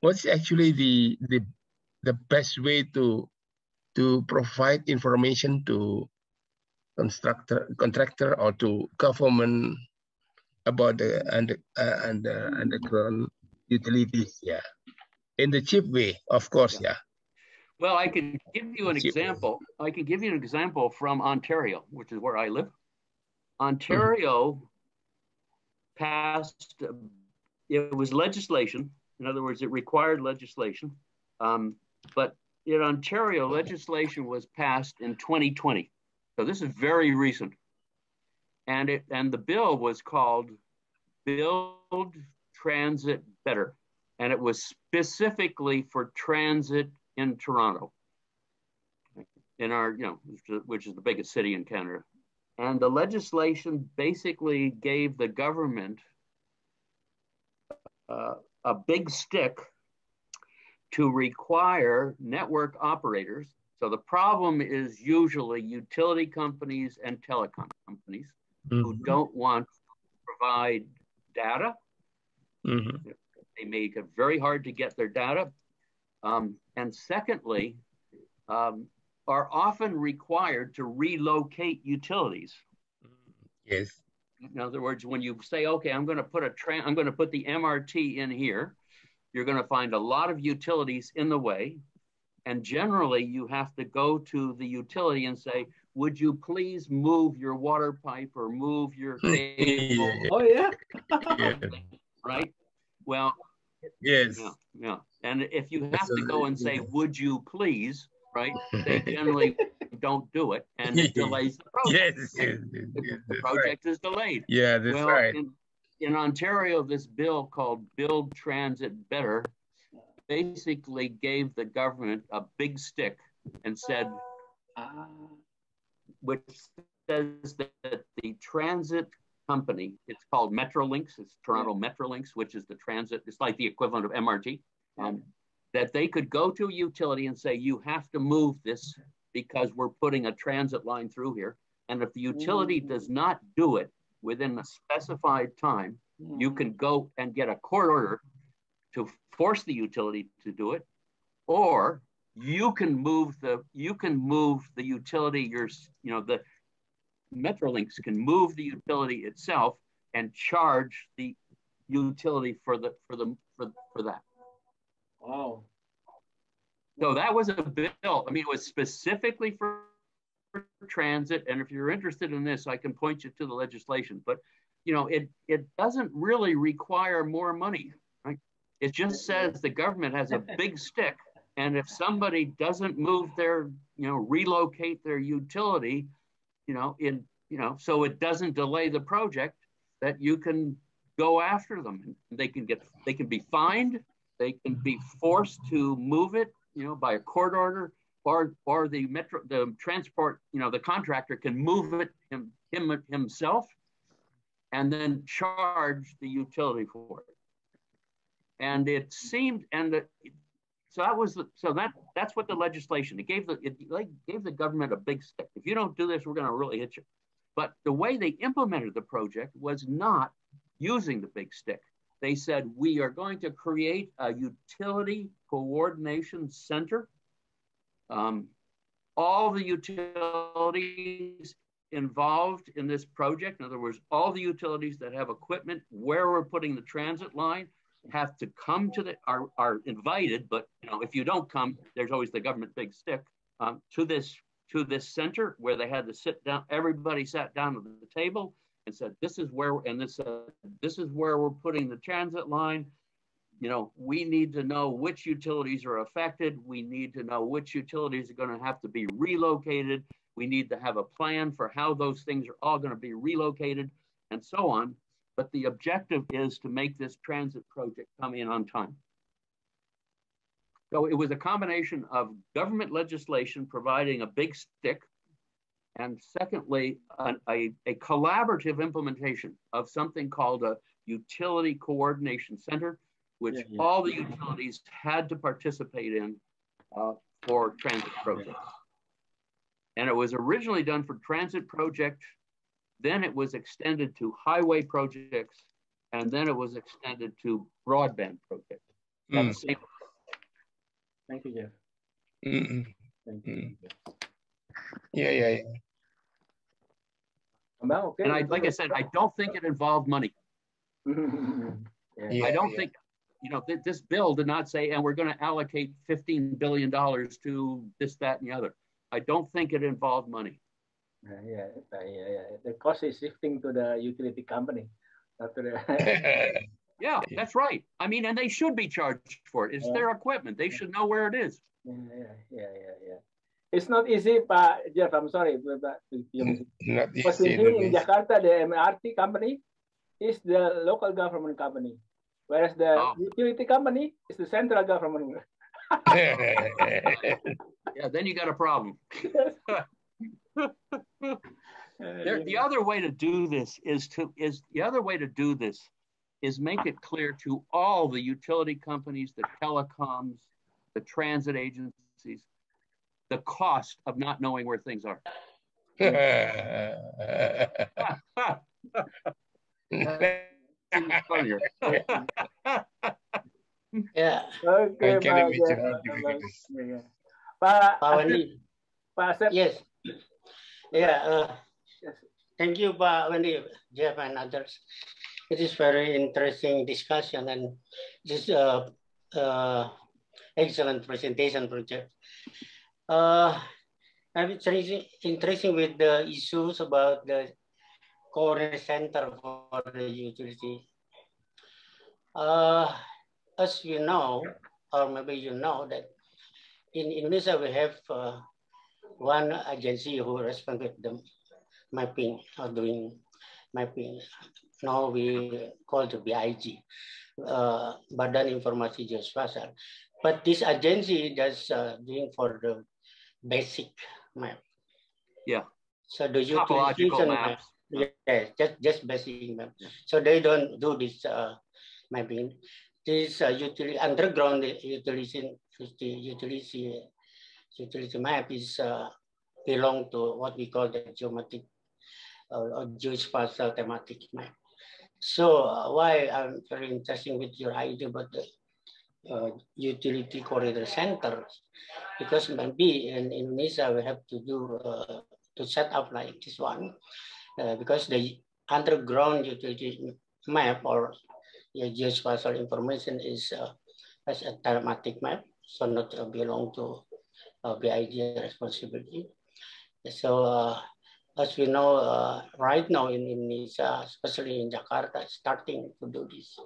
what's actually the best way to provide information to contractor or to government about the underground utilities? Yeah, in the cheap way, of course. Yeah. Well, I can give you an example. I can give you an example from Ontario, which is where I live. Ontario passed, it was legislation. In other words, it required legislation. But in Ontario, legislation was passed in 2020. So this is very recent. And the bill was called Build Transit Better. And it was specifically for transit in Toronto, in our, which is the biggest city in Canada. And the legislation basically gave the government a big stick to require network operators. So the problem is usually utility companies and telecom companies who don't want to provide data. They make it very hard to get their data. And secondly, are often required to relocate utilities. Yes. In other words, when you say, okay, I'm going to put the MRT in here, you're going to find a lot of utilities in the way. And generally, you have to go to the utility and say, would you please move your water pipe or move your cable? Oh, yeah. Right? Well, yes. Yeah. And if you have to go and say, would you please, right? They generally don't do it, and it delays the project. Yes, the project is delayed. Yeah, that's right. In Ontario, this bill called Build Transit Better basically gave the government a big stick and said, which says that the transit company, it's called Metrolinx, it's Toronto Metrolinx, which is the transit, it's like the equivalent of MRT, that they could go to a utility and say, you have to move this because we're putting a transit line through here. And if the utility does not do it within a specified time, you can go and get a court order to force the utility to do it, or you can move the utility, the Metrolinx can move the utility itself and charge the utility for that. Wow. So that was a bill. I mean, it was specifically for transit. And if you're interested in this, I can point you to the legislation. But it doesn't really require more money, right? It just says the government has a big stick, and if somebody doesn't move their, relocate their utility, so it doesn't delay the project, that you can go after them. They can be fined, they can be forced to move it, by a court order, or the transport, the contractor can move it himself, and then charge the utility for it. And it seemed, that's what the legislation, it gave the government a big stick. If you don't do this, we're going to really hit you. But the way they implemented the project was not using the big stick. They said, we are going to create a utility coordination center. All the utilities involved in this project, in other words, all the utilities that have equipment where we're putting the transit line, have to come to are invited, but if you don't come, there's always the government big stick, to this center where they had to sit down. Everybody sat down at the table and said, this is where we're putting the transit line. We need to know which utilities are affected. We need to know which utilities are going to have to be relocated. We need to have a plan for how those things are all going to be relocated, and so on. But the objective is to make this transit project come in on time. So it was a combination of government legislation providing a big stick, and secondly, a collaborative implementation of something called a utility coordination center, which all the utilities had to participate in for transit projects. And it was originally done for transit projects, then it was extended to highway projects, and then it was extended to broadband projects. Thank you, Jeff. Thank you. Yeah. Okay. And like I said, I don't think it involved money. I don't think, this bill did not say, and we're going to allocate $15 billion to this, that, and the other. I don't think it involved money. Yeah. The cost is shifting to the utility company, not to the. Yeah, that's right. I mean, and they should be charged for it. It's their equipment. They should know where it is. Yeah. It's not easy, Pak Jeff. I'm sorry. Not Because easy. here in Jakarta, the MRT company is the local government company, whereas the utility company is the central government. Yeah, then you got a problem. The other way to do this is make it clear to all the utility companies, the telecoms, the transit agencies, the cost of not knowing where things are. Funnier. Yeah. Okay, Pak Wendy. Pak Asep. Yes. Yeah. Thank you, Pak Wendy, Jeff, and others. It is very interesting discussion and this excellent presentation project. I'm interesting with the issues about the coordinate center for the utility. As you know, or maybe you know that in Indonesia we have one agency who responds with the mapping or doing mapping. Now we call the BIG, Badan Informasi Geospasial. But this agency does doing for the basic map. Yeah. So the utilization map, just basic map. Yeah. So they don't do this mapping. This underground utility map is belong to what we call the geometric or geospatial thematic map. So why I'm very interested with your idea about the utility corridor centers, because maybe in Indonesia we have to do to set up like this one, because the underground utility map or geospatial information is as a thematic map, so not belong to BIG responsibility. So as we know, right now in Indonesia, especially in Jakarta, starting to do this.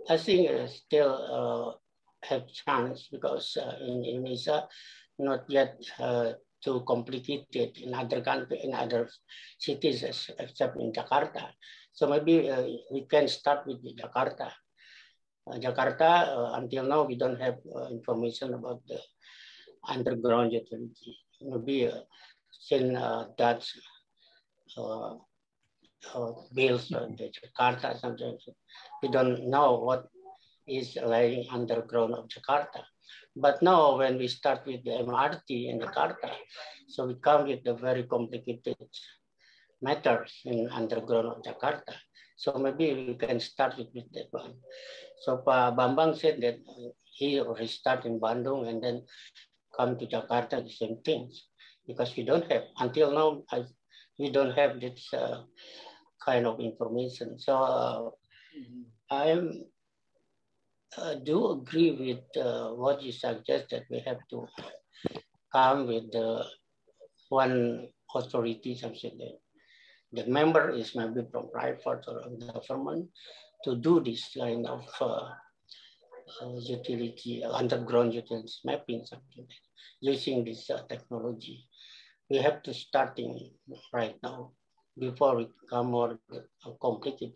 I think still have chance because in Indonesia, not yet too complicated in other countries, in other cities except in Jakarta. So maybe we can start with Jakarta. Jakarta, until now, we don't have information about the underground utility. Maybe since that bills the Jakarta, sometimes we don't know what is lying underground of Jakarta. But now when we start with the MRT in Jakarta, so we come with the very complicated matters in underground of Jakarta. So maybe we can start with that one. So Pak Bambang said that he already started in Bandung and then come to Jakarta, the same things, because we don't have, until now, we don't have this kind of information. So I do agree with what you suggest, that we have to come with one authority, something that the member is maybe from private or government to do this kind of utility, underground utilities mapping, something using this technology. We have to start right now before we become more complicated.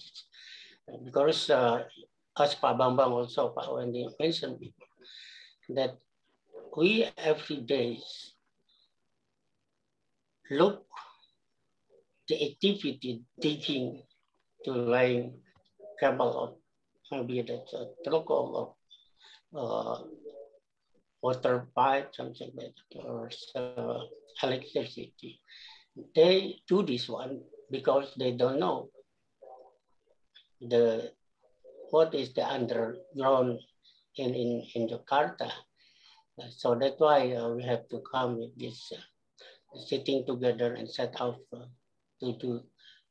Because as Pak Bambang also, Pak Wendy mentioned before, that we every day look the activity digging to laying cable of maybe that's a telecom or water pipe, something like that, or electricity. They do this one because they don't know what is the underground in Jakarta. So that's why we have to come with this sitting together and set out to do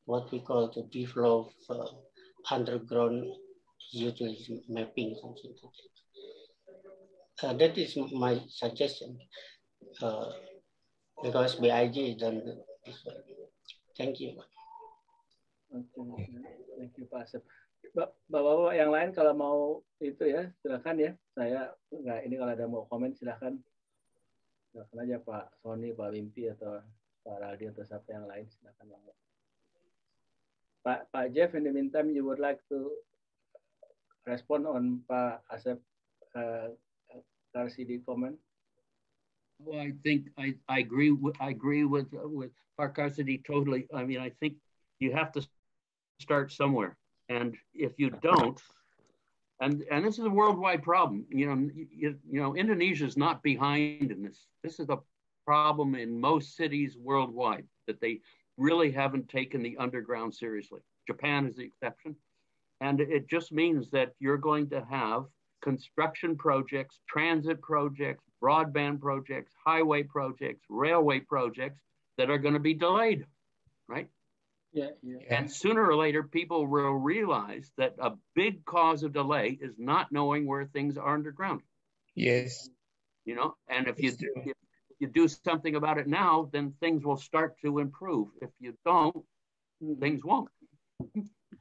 what we call to develop underground utility mapping. Something like that. That is my suggestion because BIG done this one. Thank you. Okay. Thank you, Pak Asep. Bapak-bapak yang lain kalau mau itu ya silakan ya. Saya nggak ini kalau ada mau komen silakan. Silakan aja Pak Sony, Pak Wimpi atau Pak Raldi atau siapa yang lain silakan. Pak Geoff, in the meantime, you would like to respond on Pak Asep RCD comment? Well, I think I agree with Pak Karsidi totally. I mean, I think you have to start somewhere, and if you don't, and this is a worldwide problem. You know, Indonesia is not behind in this. This is a problem in most cities worldwide that they really haven't taken the underground seriously. Japan is the exception, and it just means that you're going to have construction projects, transit projects, broadband projects, highway projects, railway projects that are going to be delayed, right? Yeah. And sooner or later, people will realize that a big cause of delay is not knowing where things are underground. Yes. You know, and if you do something about it now, then things will start to improve. If you don't, things won't.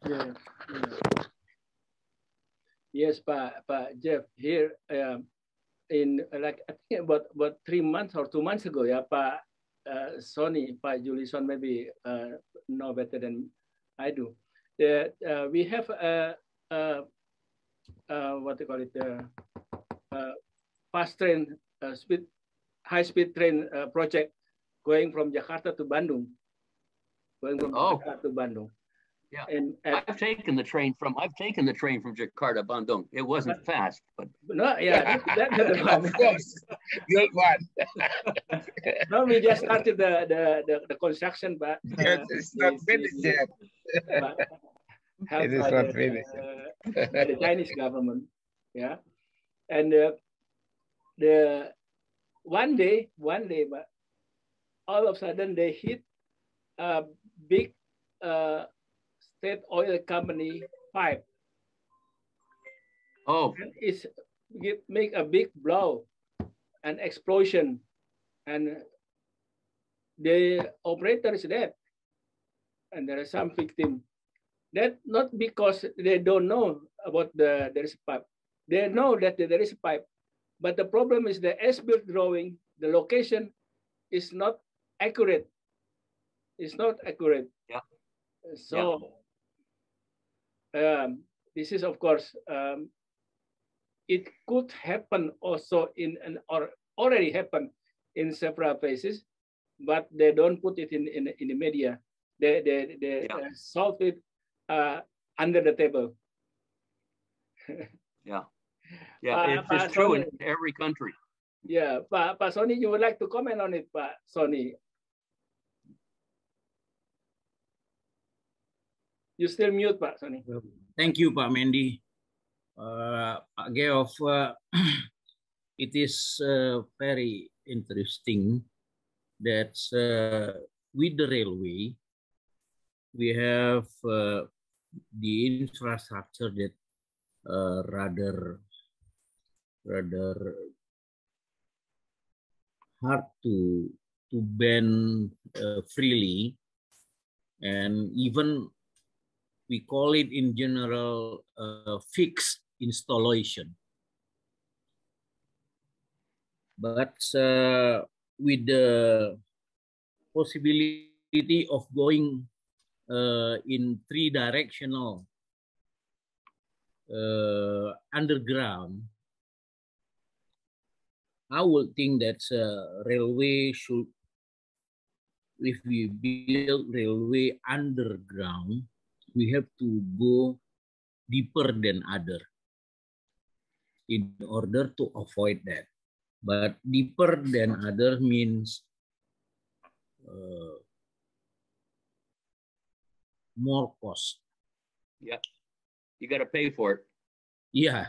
Yeah. Yes, Pak Geoff, here in like I think about 3 months or 2 months ago, yeah, Pak Sony, Pak Julison maybe know better than I do. We have what they call it, fast train, high-speed train project going from Jakarta to Bandung. Jakarta to Bandung. Yeah, and I've taken the train from Jakarta Bandung. It wasn't fast, but no, yeah, that's the one. Of course, good one. No, we just started the construction, but it's not finished yet. It is not finished by the Chinese government. Yeah, and the one day, but all of a sudden they hit a big state oil company pipe. Oh, and it's make a big blow, an explosion, and the operator is dead, and there are some victims. That not because they don't know about there is a pipe. They know that there is a pipe, but the problem is the as-built drawing, the location is not accurate. It's not accurate. Yeah. So this is, of course, it could happen also or already happened in several places, but they don't put it in the media. They solve it under the table. Yeah. It's true in every country. Yeah, Pak Sony, you would like to comment on it, Pak Sony? You still mute, Pak Sony. Thank you, Pak Mendy. Pak Geoff, it is very interesting that with the railway, we have the infrastructure that rather hard to bend freely, and even we call it in general fixed installation. But with the possibility of going in three-directional underground, I would think that railway should, if we build railway underground, we have to go deeper than other in order to avoid that. But deeper than other means more cost. Yeah, you got to pay for it. Yeah,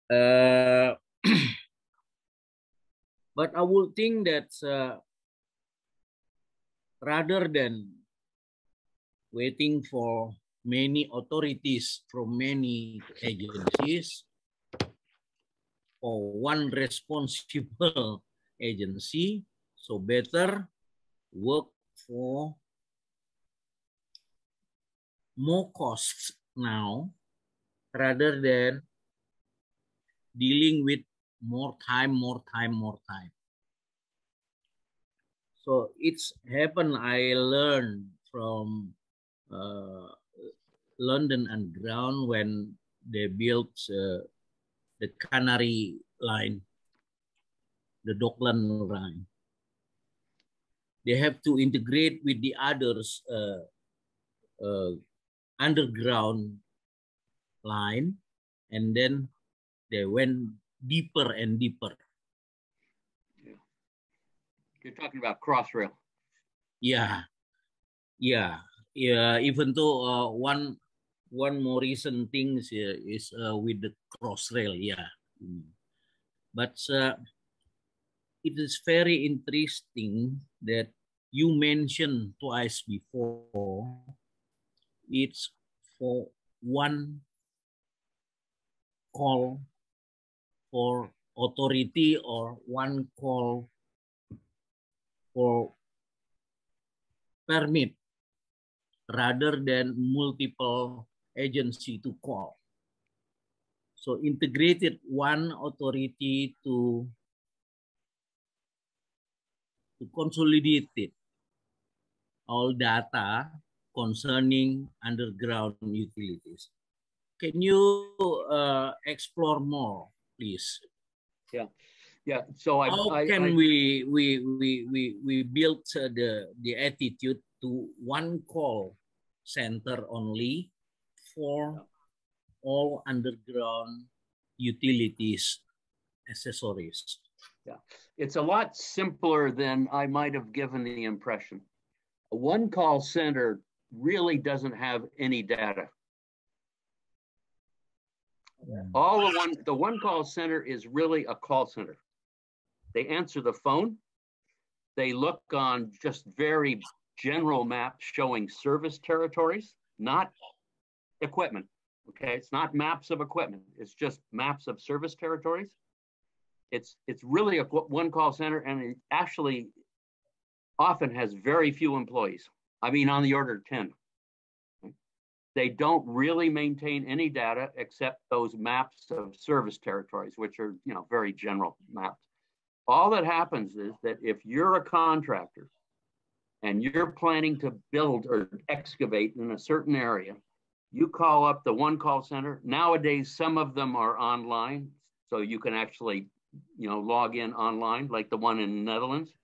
But I would think that rather than waiting for many authorities from many agencies for one responsible agency, so better work for more costs now rather than dealing with more time. So it's happened, I learned from London Underground when they built the Canary line, the Dockland line. They have to integrate with the others underground line, and then they went deeper and deeper. Yeah. You're talking about Crossrail. Yeah. Even though one more recent thing is with the Crossrail. Yeah, but it is very interesting that you mentioned twice before. It's for one call for authority or one call for permit rather than multiple agency to call. So integrated one authority to consolidate it, all data concerning underground utilities. Can you explore more, please? Yeah. So how can we build the attitude to one call center only for all underground utilities accessories? Yeah, it's a lot simpler than I might have given the impression. A one call center really doesn't have any data. The one call center is really a call center. They answer the phone. They look on just very general maps showing service territories, not equipment. Okay, it's not maps of equipment. It's just maps of service territories. It's really a one call center, and it actually often has very few employees. I mean, on the order of 10. They don't really maintain any data except those maps of service territories, which are, very general maps. All that happens is that if you're a contractor and you're planning to build or excavate in a certain area, you call up the one call center. Nowadays, some of them are online, so you can actually, log in online, like the one in the Netherlands.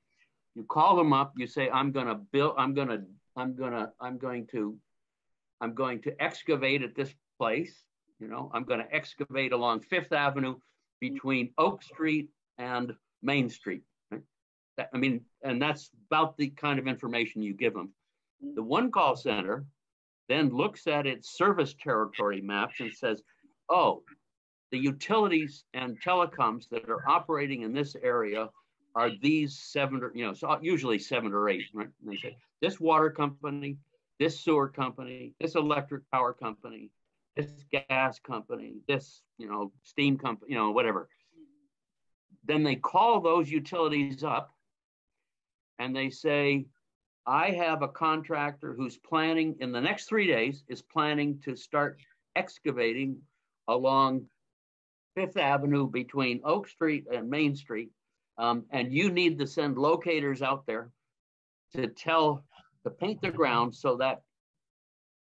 You call them up. You say, I'm going to excavate at this place. I'm going to excavate along Fifth Avenue between Oak Street and Main Street. Right? And that's about the kind of information you give them. The one call center then looks at its service territory maps and says, oh, the utilities and telecoms that are operating in this area are these 7 or, so usually 7 or 8, right? And they say, this water company, this sewer company, this electric power company, this gas company, this, steam company, whatever. Then they call those utilities up and they say, I have a contractor who's planning in the next 3 days is planning to start excavating along Fifth Avenue between Oak Street and Main Street. And you need to send locators out there to paint the ground so that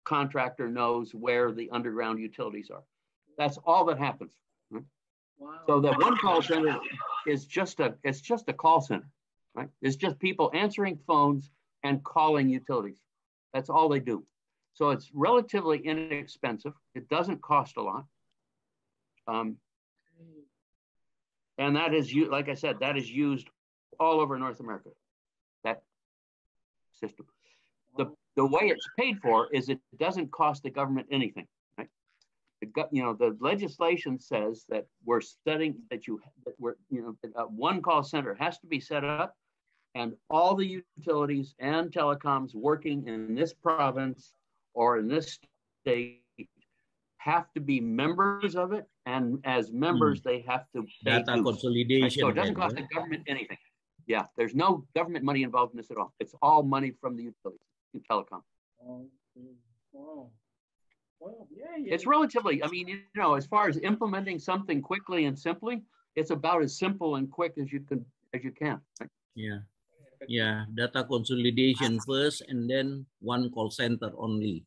contractor knows where the underground utilities are. That's all that happens. Right? Wow. So the one call center is just a call center, right? It's just people answering phones and calling utilities. That's all they do. So it's relatively inexpensive. It doesn't cost a lot. And that is, like I said, that is used all over North America, that system. The way it's paid for is it doesn't cost the government anything, right? The legislation says that we're setting that one call center has to be set up, and all the utilities and telecoms working in this province or in this state have to be members of it, and as members they have to pay data dues, consolidation. right? So it doesn't cost the government anything. Yeah, there's no government money involved in this at all. It's all money from the utilities and telecom. Wow. Well, yeah. It's relatively, I mean, as far as implementing something quickly and simply, it's about as simple and quick as you can. Right? Yeah, data consolidation first, and then one call center only.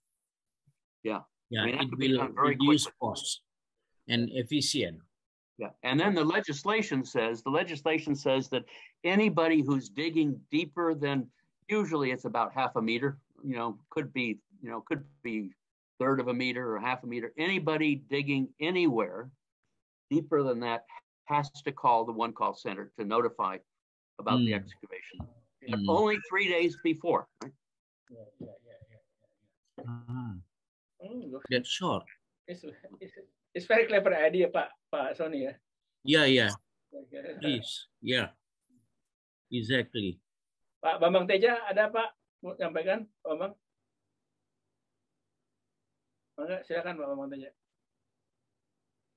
Yeah, I mean, it will reduce costs and efficient. Yeah, and then the legislation says that anybody who's digging deeper than, usually it's about half a meter, could be third of a meter or half a meter. Anybody digging anywhere deeper than that has to call the one call center to notify about the excavation. But only 3 days before. Right? That's short. It's very clever idea, Pak Sony. Yeah. Please, yeah. Exactly. Pak Bambang Teja, ada Pak mau sampaikan, Pak Bambang? Silakan Pak Bambang Teja.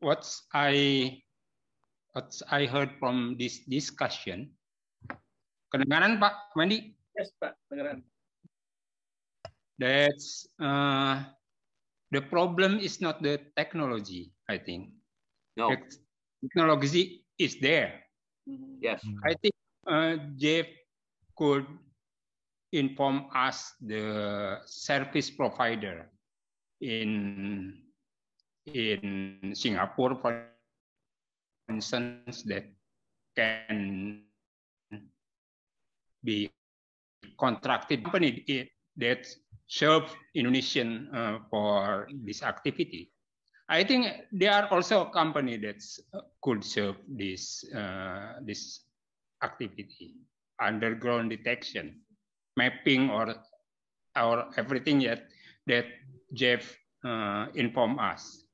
What I heard from this discussion. Kedengaran Pak Wendy? Yes, Pak, kedengaran. That's the problem is not the technology, I think. No. The technology is there. Yes. I think Geoff could inform us the service provider in Singapore, for instance, that can be contracted company that serve Indonesian for this activity. I think there are also a company that could serve this activity, underground detection, mapping, or everything that Geoff informed us.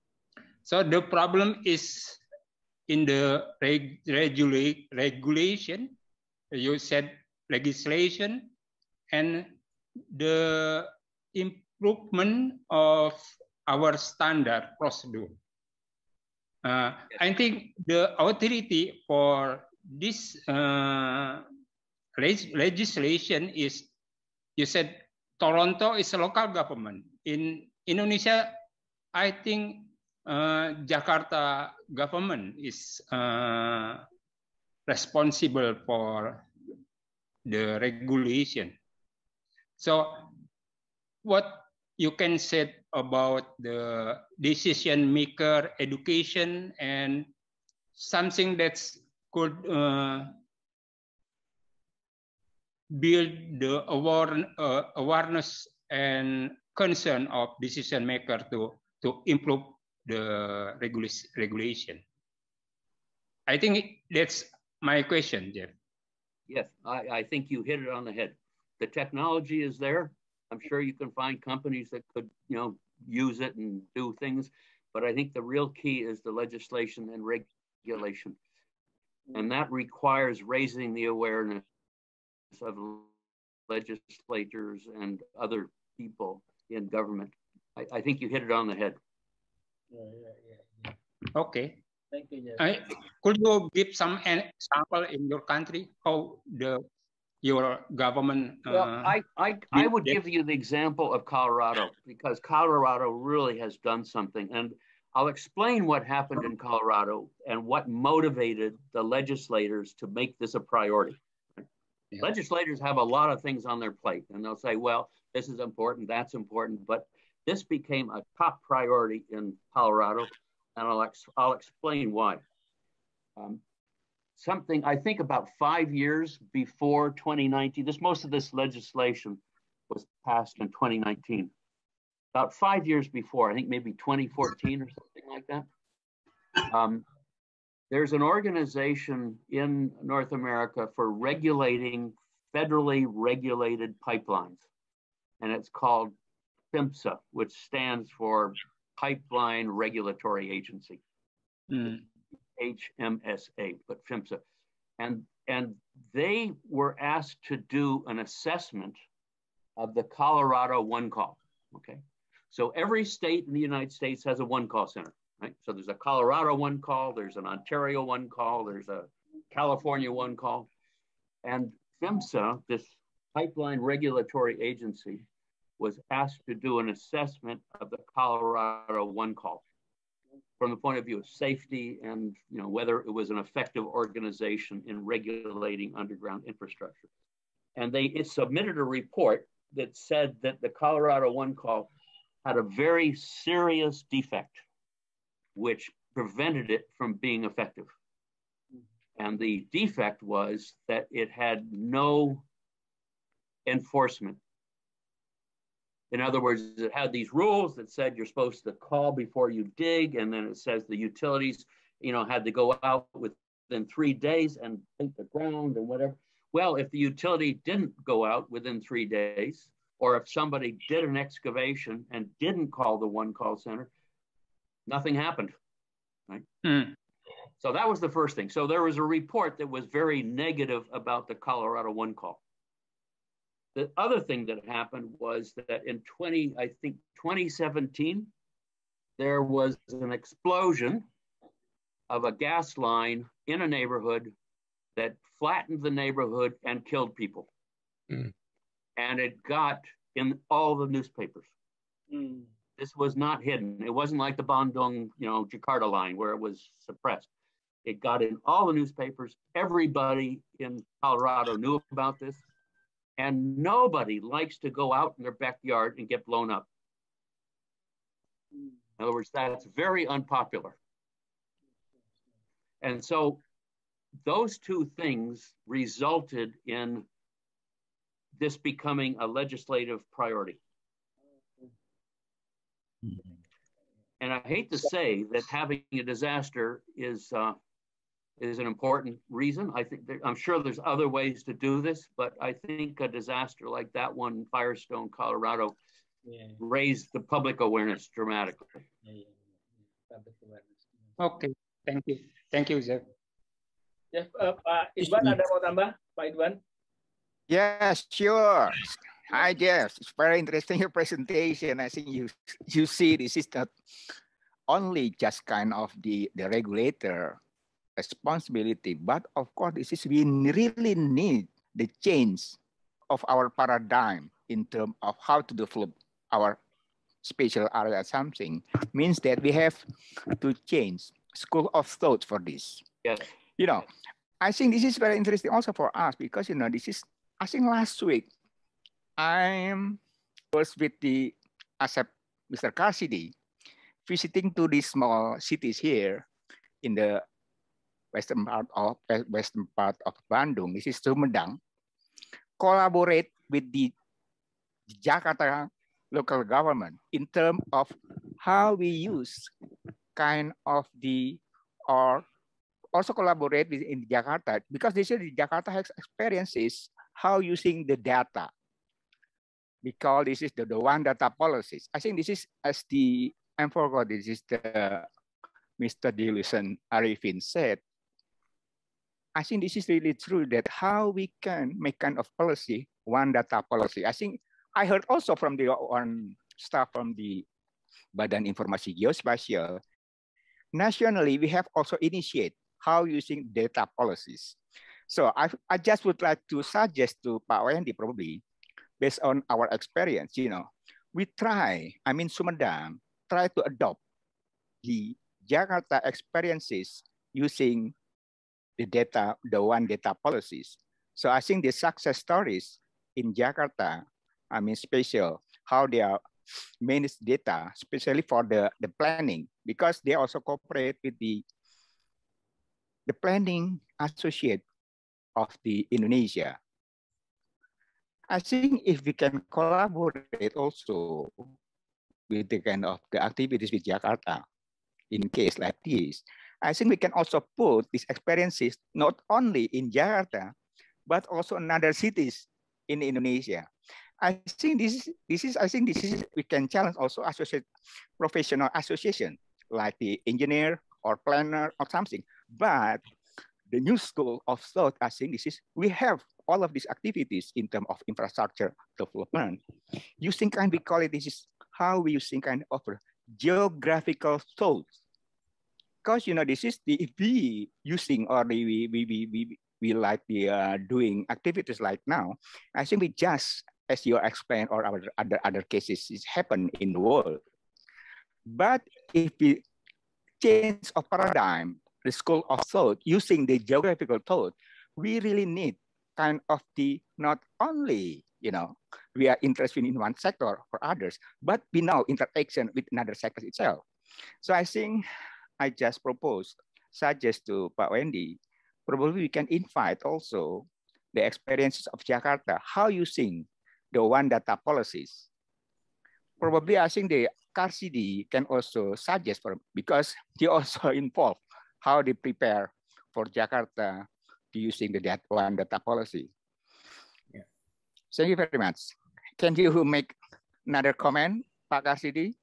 So the problem is in the regulation. You said legislation and the improvement of our standard procedure. I think the authority for this legislation is, you said Toronto is a local government. In Indonesia, I think Jakarta government is responsible for the regulation. So what you can say about the decision maker education and something that could build the awareness and concern of decision maker to improve the regulation. I think that's my question, Geoff. Yes, I think you hit it on the head. The technology is there. I'm sure you can find companies that could, use it and do things, but I think the real key is the legislation and regulation. And that requires raising the awareness of legislators and other people in government. I think you hit it on the head. Yeah. Okay. Thank you, Geoff. Could you give some example in your country how your government? Well, I would give you the example of Colorado, because Colorado really has done something, and I'll explain what happened in Colorado and what motivated the legislators to make this a priority. Yeah. Legislators have a lot of things on their plate, and they'll say, well, this is important, that's important, but this became a top priority in Colorado, and I'll explain why. Something, I think about 5 years before 2019, most of this legislation was passed in 2019. About 5 years before, I think maybe 2014 or something like that. There's an organization in North America for regulating federally regulated pipelines, and it's called PHMSA, which stands for Pipeline Regulatory Agency, HMSA, but PHMSA. And they were asked to do an assessment of the Colorado one call, okay? So every state in the United States has a one call center, right? So there's a Colorado one call, there's an Ontario one call, there's a California one call. And PHMSA, this Pipeline Regulatory Agency, was asked to do an assessment of the Colorado one call from the point of view of safety and whether it was an effective organization in regulating underground infrastructure. And it submitted a report that said that the Colorado one call had a very serious defect, which prevented it from being effective. And the defect was that it had no enforcement. In other words, it had these rules that said you're supposed to call before you dig, and then it says the utilities, had to go out within 3 days and paint the ground and whatever. Well, if the utility didn't go out within 3 days, or if somebody did an excavation and didn't call the one call center, nothing happened, right? So that was the first thing. So there was a report that was very negative about the Colorado one call. The other thing that happened was that in 2017, there was an explosion of a gas line in a neighborhood that flattened the neighborhood and killed people. And it got in all the newspapers. This was not hidden. It wasn't like the Bandung, Jakarta line where it was suppressed. It got in all the newspapers. Everybody in Colorado knew about this. And nobody likes to go out in their backyard and get blown up. In other words, that's very unpopular. And so those two things resulted in this becoming a legislative priority. And I hate to say that having a disaster is an important reason. I'm sure there's other ways to do this, but I think a disaster like that one in Firestone, Colorado, raised the public awareness dramatically. Okay, thank you. Thank you, Geoff. Pak Idwan, ada mau tambah? Pak Idwan? Yes, sure. Hi, Geoff. It's very interesting your presentation. I think you see this is not only just kind of the regulator responsibility, but of course, we really need the change of our paradigm in terms of how to develop our spatial area something. Means that we have to change school of thought for this. Yes. I think this is very interesting also for us because, this is, I think last week, I was with the Mr. Cassidy visiting to these small cities here in the western part of Bandung. This is Sumedang. Collaborate with the Jakarta local government in terms of how we use kind of or also collaborate with in Jakarta, because they said Jakarta has experiences how using the data. Because this is the one data policies. I think this is as I forgot, this is the Mr. Dilution Arifin said. I think this is really true that how we can make kind of policy, one data policy. I think I heard also from the one staff from the Badan Informasi Geospatial, nationally, we have also initiate how using data policies. So I just would like to suggest to Pak Wendy probably, based on our experience, we try, Sumedang, try to adopt the Jakarta experiences using the one data policies. So I think the success stories in Jakarta, special, how they are manage data, especially for the planning, because they also cooperate with the planning associate of the Indonesia. I think if we can collaborate also with the kind of the activities with Jakarta, in case like this, I think we can also put these experiences not only in Jakarta, but also in other cities in Indonesia. I think this is we can challenge also professional association like the engineer or planner or something. But the new school of thought, I think we have all of these activities in terms of infrastructure development using we call it, this is how we using of geographical thought. Because this is if we using or we like doing activities like now, I think we just, as you explained, or our other cases is happen in the world. But if we change of paradigm, the school of thought using the geographical thought, we really need kind of the not only we are interested in one sector or others, but we know interaction with another sector itself. So I think I just suggest to Pak Wendy, probably we can invite also the experiences of Jakarta, how using the one data policies. Probably I think the CARCD can also suggest because they also involved how they prepare for Jakarta to using the one data policy. Yeah. Thank you very much. Can you make another comment, Pak CARCD?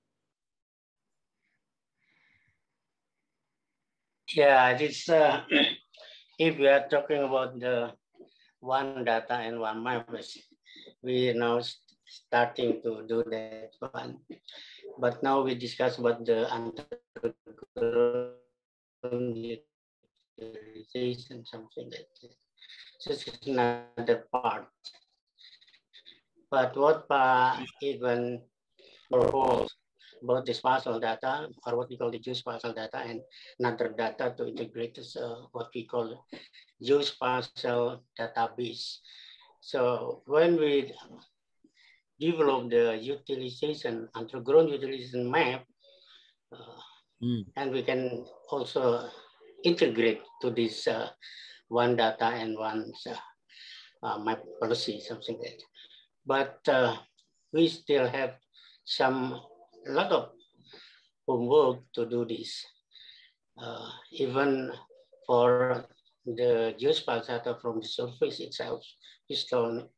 Yeah, it's if we are talking about the one data and one map, we are now starting to do that one. But now we discuss about the utilization, something like that. So it's another part. But what even proposed both the spatial data, or what we call the geospatial data, and another data to integrate what we call geospatial database. So when we develop the utilization, underground utilization map, and we can also integrate to this one data and one map policy, something like that. But we still have a lot of homework to do this. Even for the geospatial data from the surface itself, we still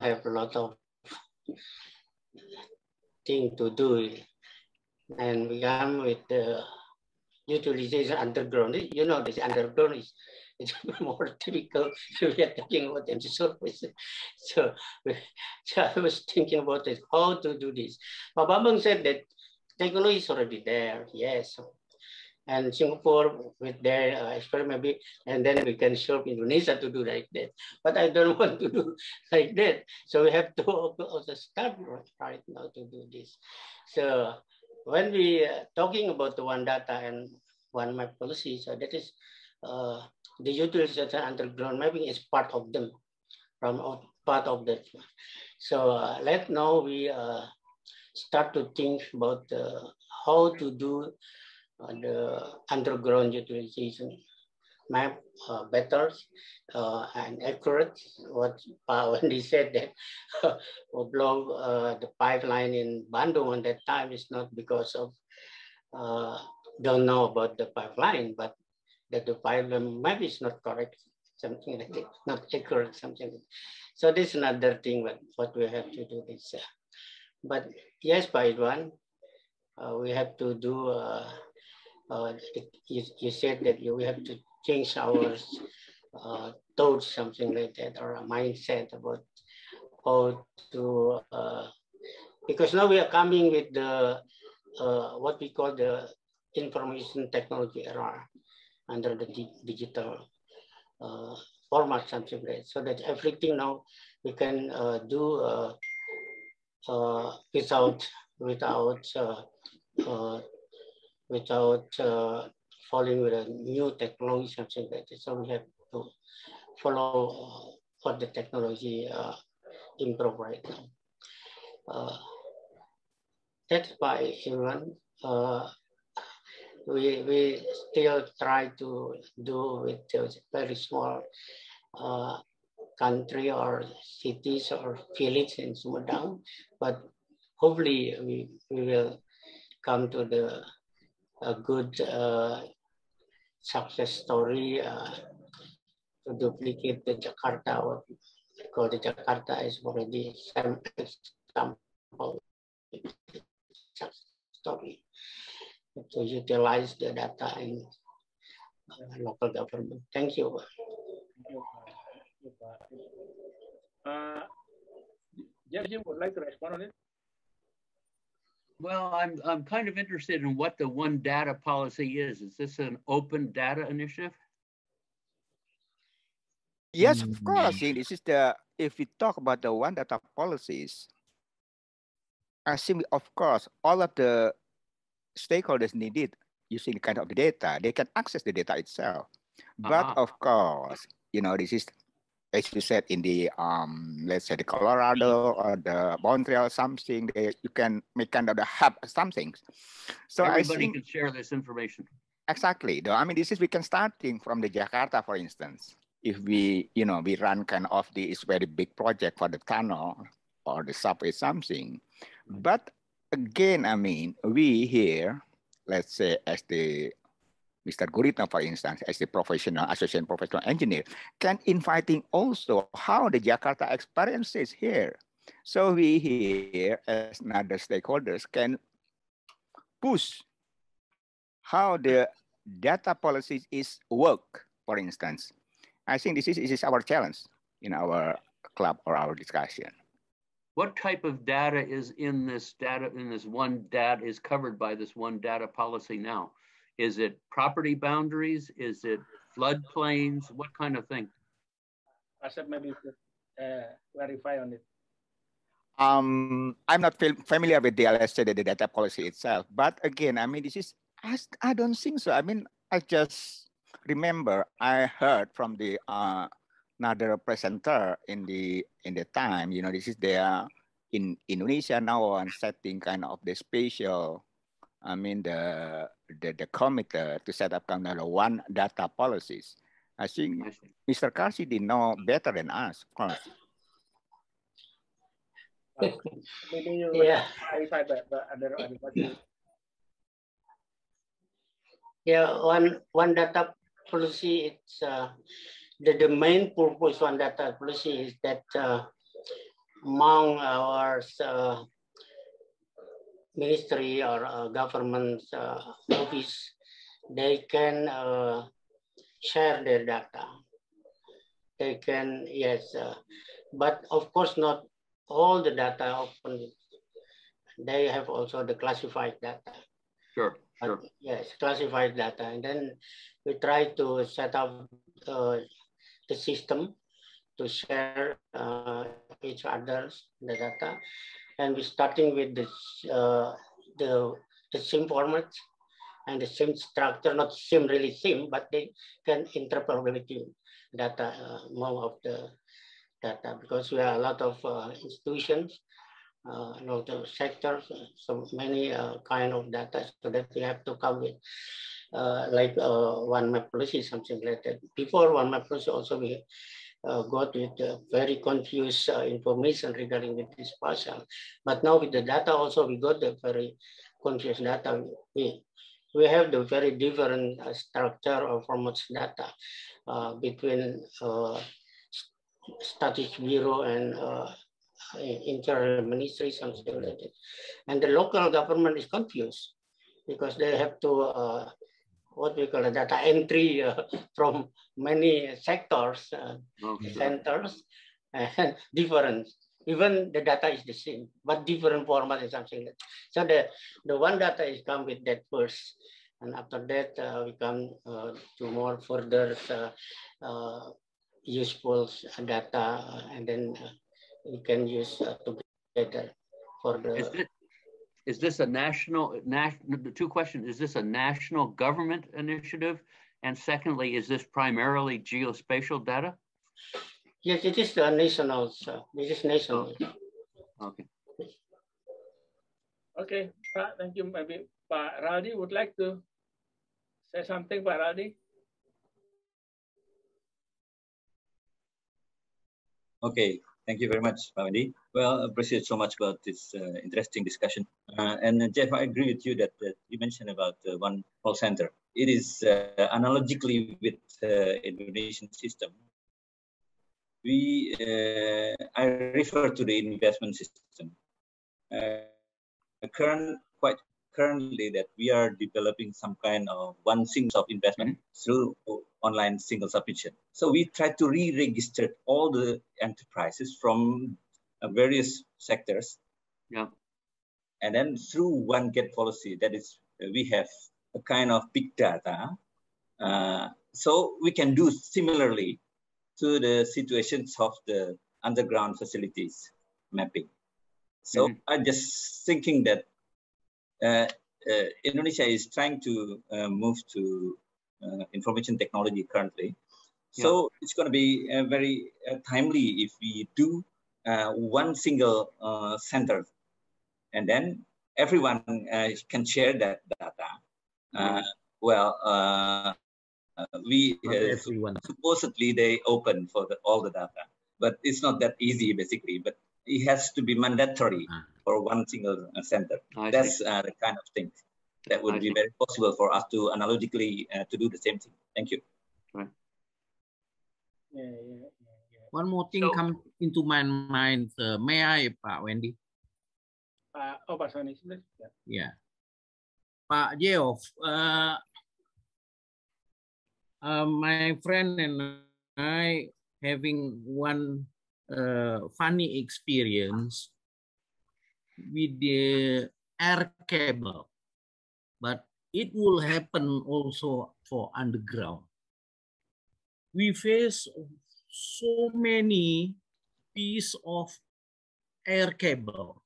have a lot of thing to do. And we come with the utilization underground. You know, this underground is it's more typical. We are talking about the surface. So I was thinking about it, how to do this. Pak Bambang said that technology is already there, yes. And Singapore with their experiment, maybe, and then we can serve Indonesia to do like that. But I don't want to do like that. So we have to also start right now to do this. So when we are talking about the one data and one map policy, so that is the utilization underground mapping is part of them, part of that. So let now we start to think about how to do the underground utilization map better and accurate. What Wendy said that blow the pipeline in Bandung at that time is not because of don't know about the pipeline, but that the pipeline map is not correct, something like that, not accurate, something like that. So this is another thing what we have to do this. But yes, by one, we have to do. You said that we have to change our thoughts, something like that, or a mindset about how to. Because now we are coming with the what we call the information technology era under the digital format, something like that. So that everything now we can do without following with a new technology, something like that. So we have to follow what the technology improve right now. That's why everyone we still try to do with very small country or cities or village in Sumedang, but hopefully we will come to a good success story to duplicate the Jakarta, because the Jakarta is already some example story to utilize the data in local government. Thank you. Jeff, you would like to respond on it? Well, I'm kind of interested in what the one data policy is. Is this an open data initiative? Yes, of course. This is the, if we talk about the one data policies, I think, of course, all of the stakeholders needed using the kind of the data, they can access the data itself. But of course, you know, this is, as you said, in the, let's say the Colorado or the Montreal something, you can make kind of the hub something. So everybody I think, can share this information. Exactly. I mean, this is, we can starting from the Jakarta, for instance. If we, you know, we run kind of this very big project for the tunnel or the subway something. But again, I mean, we here, let's say as the Mr. Guritno, for instance, as the professional, associate professional engineer, can inviting also how the Jakarta experiences here. So we here as another stakeholders can push how the data policies is work, for instance. I think this is our challenge in our club or our discussion. What type of data is in this one data is covered by this one data policy now? Is it property boundaries? Is it floodplains? What kind of thing? Asep, maybe you could clarify on it. I'm not familiar with the, let's say, the data policy itself, but again, I mean, this is, I don't think so. I mean, I just remember I heard from the another presenter in the time, you know, this is there in Indonesia now on setting kind of the spatial, I mean, the committee to set up kind of one data policies. I think Mr. Karsi did know better than us, of course. Maybe you clarify the other body. Yeah, one data policy, it's the main purpose one data policy is that among our ministry or government office, they can share their data. They can, yes, but of course not all the data open. They have also the classified data. Sure, sure. Yes, classified data. And then we try to set up the system to share each other's the data. And we're starting with this, the SIM format and the SIM structure, not SIM really SIM, but they can interoperability data among of the data, because we have a lot of institutions, a lot of sectors, so many kind of data, so that we have to come with like one map policy, something like that. Before one map policy also we got with very confused information regarding with this parcel. But now with the data also we got the very confused data. We have the very different structure of formats data between Statistics Bureau and Interior Ministry, something like that. And the local government is confused because they have to what we call a data entry from many sectors, centers, and different. Even the data is the same, but different format and something like that. So the one data is come with that first. And after that, we come to more further useful data, and then we can use together for the. Is this a national, the two questions, is this a national government initiative? And secondly, is this primarily geospatial data? Yes, it is national. This is national. Okay. Okay, Pak, thank you. Maybe Pak Raldi would like to say something, Pak Raldi? Okay, thank you very much, Pak Wendy. Well, I appreciate so much about this interesting discussion. And Jeff, I agree with you that you mentioned about one call center. It is analogically with Indonesian system. I refer to the investment system. Currently that we are developing some kind of one single of investment through online single submission. So we try to re-register all the enterprises from various sectors. Yeah. And then through one GET policy, that is, we have a kind of big data. So we can do similarly to the situations of the underground facilities mapping. So I'm just thinking that Indonesia is trying to move to information technology currently. So it's going to be very timely if we do one single center, and then everyone can share that data. Supposedly they open for all the data, but it's not that easy basically. But it has to be mandatory for one single center. That's the kind of thing that would be very possible for us to analogically to do the same thing. Thank you. Right. One more thing comes into my mind. May I, Pak Wendy? Pak Soni, Yeah. Pak Geoff, my friend and I having one funny experience with the air cable, but it will happen also for underground. We face so many pieces of air cable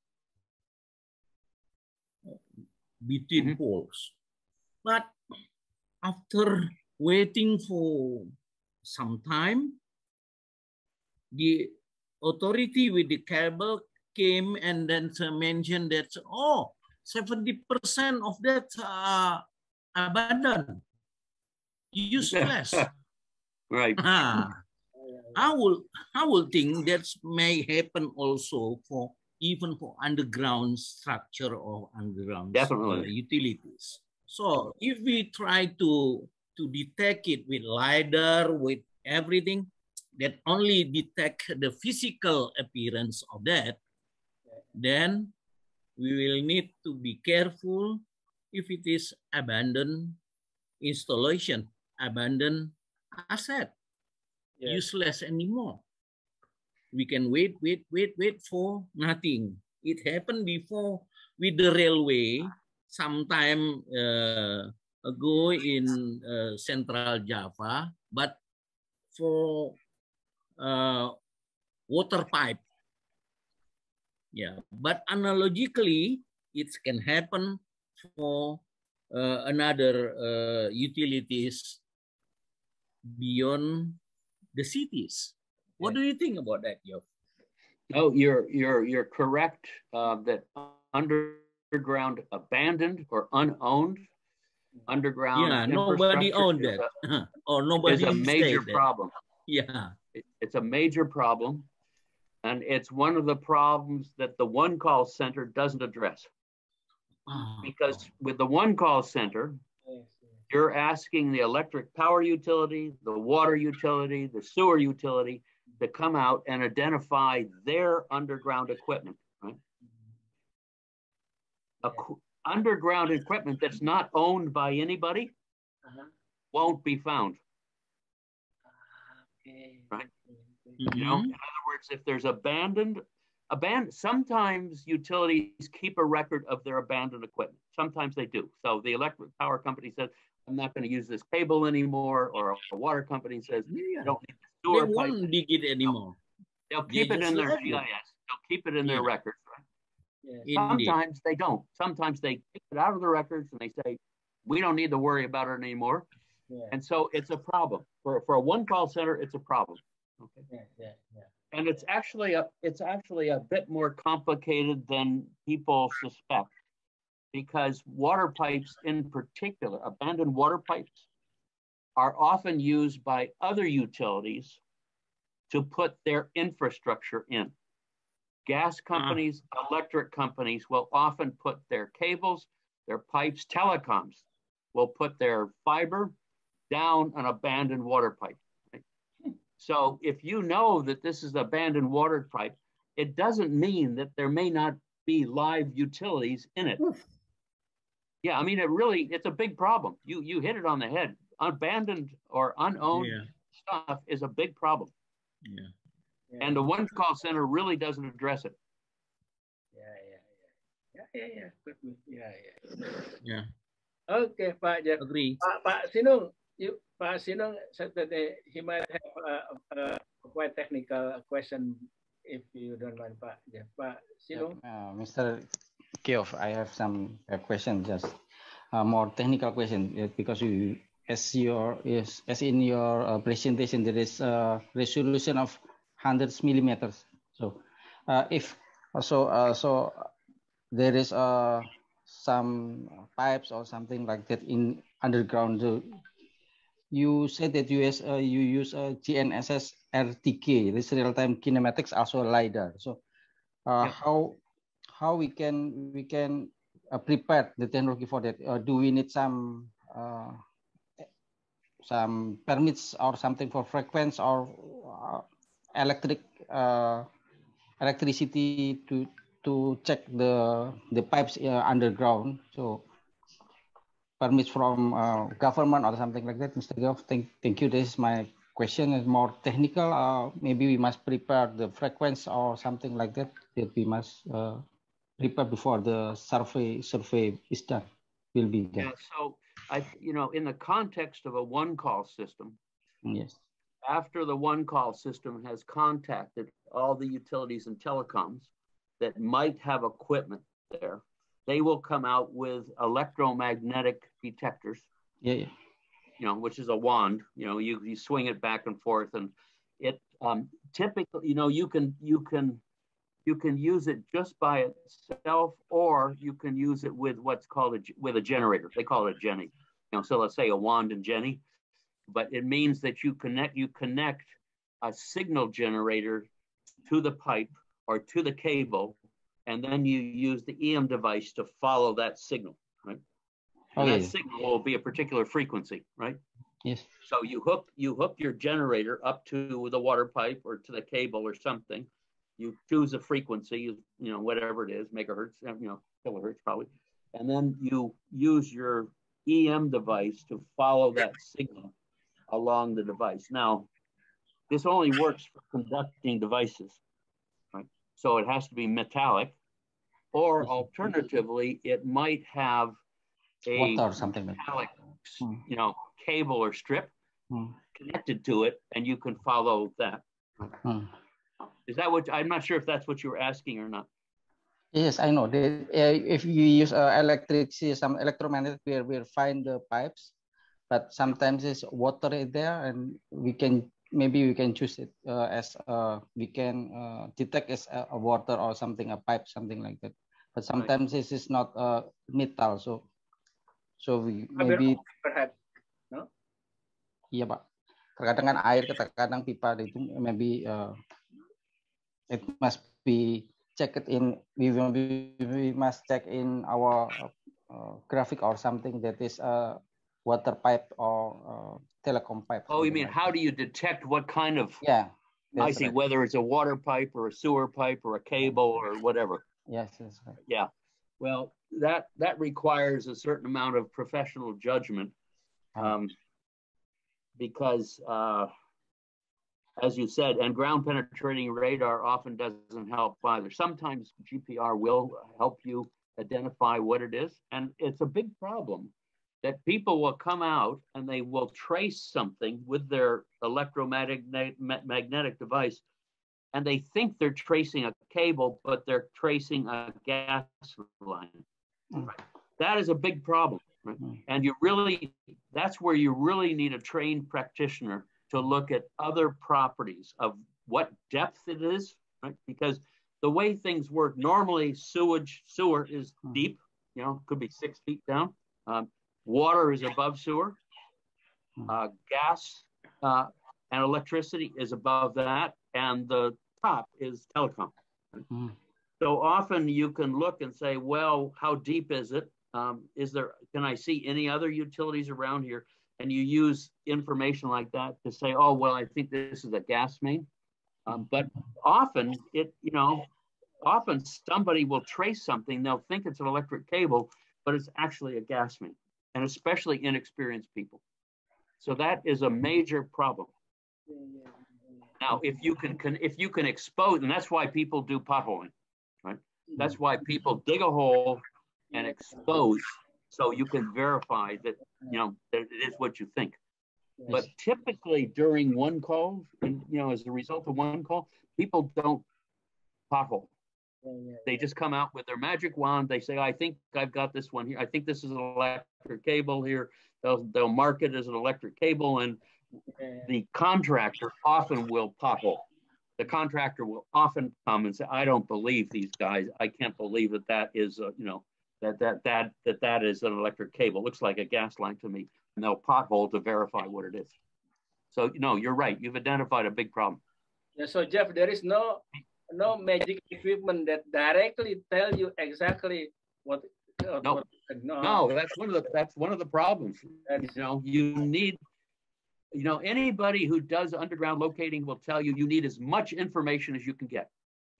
between poles, but after waiting for some time, the authority with the cable came and then mentioned that, 70% of that abandoned, useless. Right. I will think that may happen also for even for underground structure or underground utilities. So if we try to detect it with LiDAR, with everything, that only detect the physical appearance of that, then we will need to be careful if it is abandoned installation, abandoned asset, useless anymore. We can wait for nothing. It happened before with the railway some time ago in Central Java, but for water pipe. Yeah, but analogically, it can happen for another utilities beyond the cities. What do you think about that, Geoff? Oh, you're correct that underground abandoned or unowned underground nobody owned that or nobody is a major problem. Yeah, it's a major problem, and it's one of the problems that the one call center doesn't address. Because with the one call center, you're asking the electric power utility, the water utility, the sewer utility to come out and identify their underground equipment, right? Underground equipment that's not owned by anybody won't be found. Right? You know, in other words, if there's abandoned, sometimes utilities keep a record of their abandoned equipment. Sometimes they do. So the electric power company says, I'm not going to use this cable anymore, or a water company says, I don't need the sewer pipe. They won't dig it anymore. They'll keep it in their GIS. They'll keep it in their records. Right? Sometimes they don't. Sometimes they take it out of the records and they say, we don't need to worry about it anymore. And so it's a problem. For a one call center, it's a problem. Okay. And it's actually a bit more complicated than people suspect, because water pipes in particular, abandoned water pipes, are often used by other utilities to put their infrastructure in. Gas companies, electric companies will often put their cables, their pipes, telecoms will put their fiber down an abandoned water pipe. Right? So if you know that this is abandoned water pipe, it doesn't mean that there may not be live utilities in it. Yeah, I mean, it's a big problem. You hit it on the head. Abandoned or unowned stuff is a big problem. Yeah. And the one call center really doesn't address it. Yeah. Okay, Pak Geoff. Agree. Pak Sinung, Pak Sinung said that he might have a quite technical question, if you don't mind, Pak Geoff. Pak Sinung. Mr. Geoff, I have some question, just more technical question, because you, as in your presentation, there is a resolution of 100 millimeters. So if so there is some pipes or something like that in underground. So you said that you use GNSS RTK, this real-time kinematics, also LiDAR. So how we can prepare the technology for that? Do we need some permits or something for frequency or electricity to check the pipes underground? So permits from government or something like that, Mr. Geoff? Thank you. This is my question. Is more technical. Maybe we must prepare the frequency or something like that we must prepare before the survey is done. Will be done. Yeah. So in the context of a one-call system. Yes. After the one-call system has contacted all the utilities and telecoms that might have equipment there, they will come out with electromagnetic detectors. Yeah. Which is a wand. You swing it back and forth, and it typically, you can use it just by itself, or you can use it with what's called with a generator. They call it a Jenny. So let's say a wand and Jenny, but it means that you connect a signal generator to the pipe or to the cable, and then you use the EM device to follow that signal, right? And that signal will be a particular frequency, right? Yes. So you hook your generator up to the water pipe or to the cable or something. You choose a frequency, whatever it is, megahertz, kilohertz probably, and then you use your EM device to follow that signal along the device. Now, this only works for conducting devices, right? So it has to be metallic, or alternatively, it might have a water or something metallic, cable or strip connected to it, and you can follow that. Is that what? I'm not sure if that's what you were asking or not. Yes, I know. If you use some electromagnetic, we'll find the pipes, but sometimes it's water in there, and maybe we can choose it as we can detect as a water or something, a pipe, something like that. But sometimes this is not metal, so we maybe. Perhaps, no? Iya, Pak. Terkadang kan air, kadang pipa itu maybe it must be checked in. We must check in our graphic or something that is a water pipe or telecom pipe. Oh, you mean how do you detect what kind of? Yeah. I see, whether it's a water pipe or a sewer pipe or a cable or whatever. Yes, that's right. Yeah. Well, that requires a certain amount of professional judgment, because as you said, and ground penetrating radar often doesn't help either. Sometimes GPR will help you identify what it is, and it's a big problem that people will come out and they will trace something with their electromagnetic device, and they think they're tracing a cable, but they're tracing a gas line. Right. That is a big problem, right? And that's where you really need a trained practitioner to look at other properties of what depth it is, right? Because the way things work, normally sewer is deep, could be 6 feet down. Water is above sewer. Gas and electricity is above that, and the top is telecom. Right? So often you can look and say, well, how deep is it? Can I see any other utilities around here? and you use information like that to say, oh, well, I think this is a gas main. But often often somebody will trace something, they'll think it's an electric cable, but it's actually a gas main, and especially inexperienced people. So that is a major problem. Now, if you can expose, and that's why people do potholing, right? That's why people dig a hole and expose, so you can verify that that it is what you think. But typically during one call, and as a result of one call, people don't pothole. They just come out with their magic wand. They say, I think I've got this one here. I think this is an electric cable here. They'll mark it as an electric cable, and the contractor often will pothole. The contractor will often come and say, I don't believe these guys. I can't believe that is that is an electric cable. Looks like a gas line to me. And they'll pothole to verify what it is. So you're right. You've identified a big problem. Yeah. So Geoff, there is no magic equipment that directly tell you exactly what. No, that's one of the problems. You need. Anybody who does underground locating will tell you need as much information as you can get.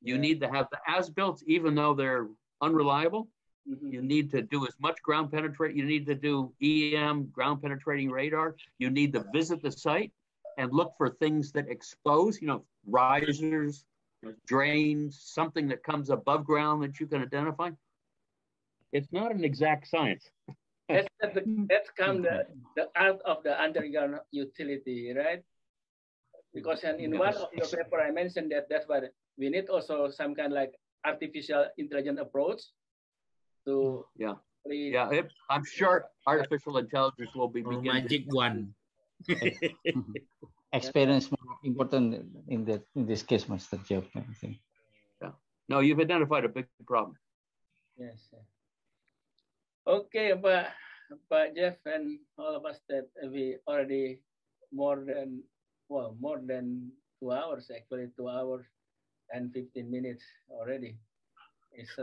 You need to have the as-built, even though they're unreliable. You need to do as much ground penetrate. You need to do EM, ground penetrating radar. You need to visit the site and look for things that expose, risers, drains, something that comes above ground that you can identify. It's not an exact science. That's the art of the underground utility, right? Because in one of your paper, I mentioned that's why we need also some kind of like artificial intelligence approach to I'm sure artificial intelligence will be beginning. Magic one. Experience more important in this case, Master Geoff. Yeah. No, you've identified a big problem. Yes. Okay, but Geoff and all of us that we already more than 2 hours, actually 2 hours and 15 minutes already.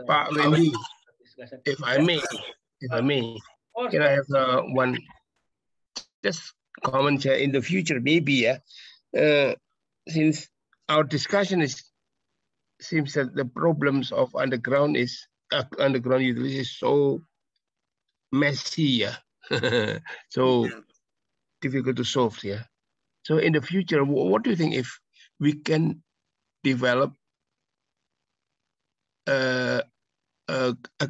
Pak Wendy, if I may, can I have one just comment here in the future, maybe, since our discussion seems that the problems of underground utility is so messy, so difficult to solve, So in the future, what do you think if we can develop a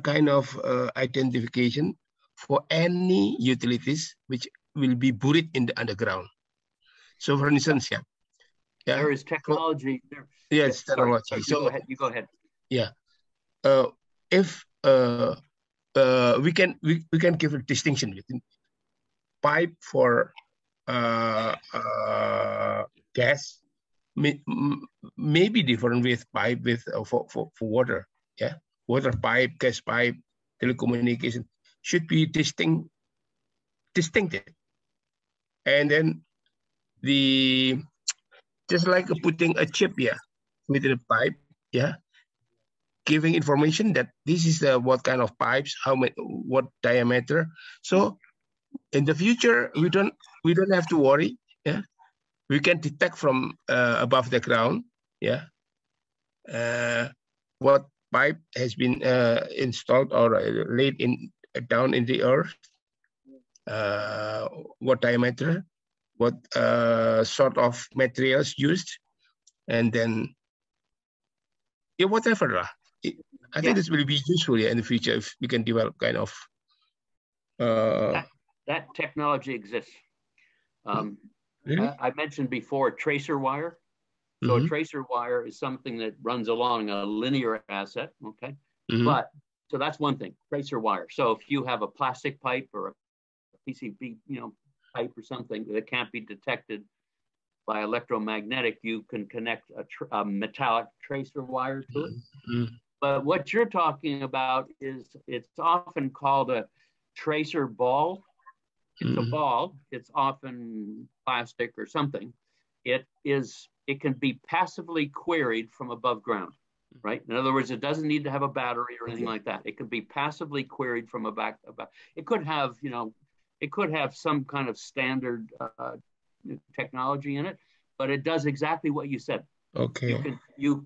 kind of identification for any utilities which will be buried in the underground? So for instance, there is technology. Yes, technology. So you go ahead. Yeah. If we can give a distinction between pipe for gas, may be different with pipe for water. Yeah, water pipe, gas pipe, telecommunication should be distinctive. And then just like putting a chip within a pipe, giving information that this is what kind of pipes, what diameter. So in the future, we don't have to worry. We can detect from above the ground. What pipe has been installed or laid down in the earth. What diameter, what sort of materials used, and then whatever. I think this will be useful in the future if we can develop kind of. That technology exists. Really? I mentioned before tracer wire. So a tracer wire is something that runs along a linear asset. Okay, but so that's one thing. Tracer wire. So if you have a plastic pipe or a PCB, pipe or something that can't be detected by electromagnetic, you can connect a metallic tracer wire to it. But what you're talking about is it's often called a tracer ball. It's a ball. It's often plastic or something. It can be passively queried from above ground, right? In other words, it doesn't need to have a battery or anything like that. It could be passively queried from it could have, It could have some kind of standard technology in it, but it does exactly what you said. Okay. You'll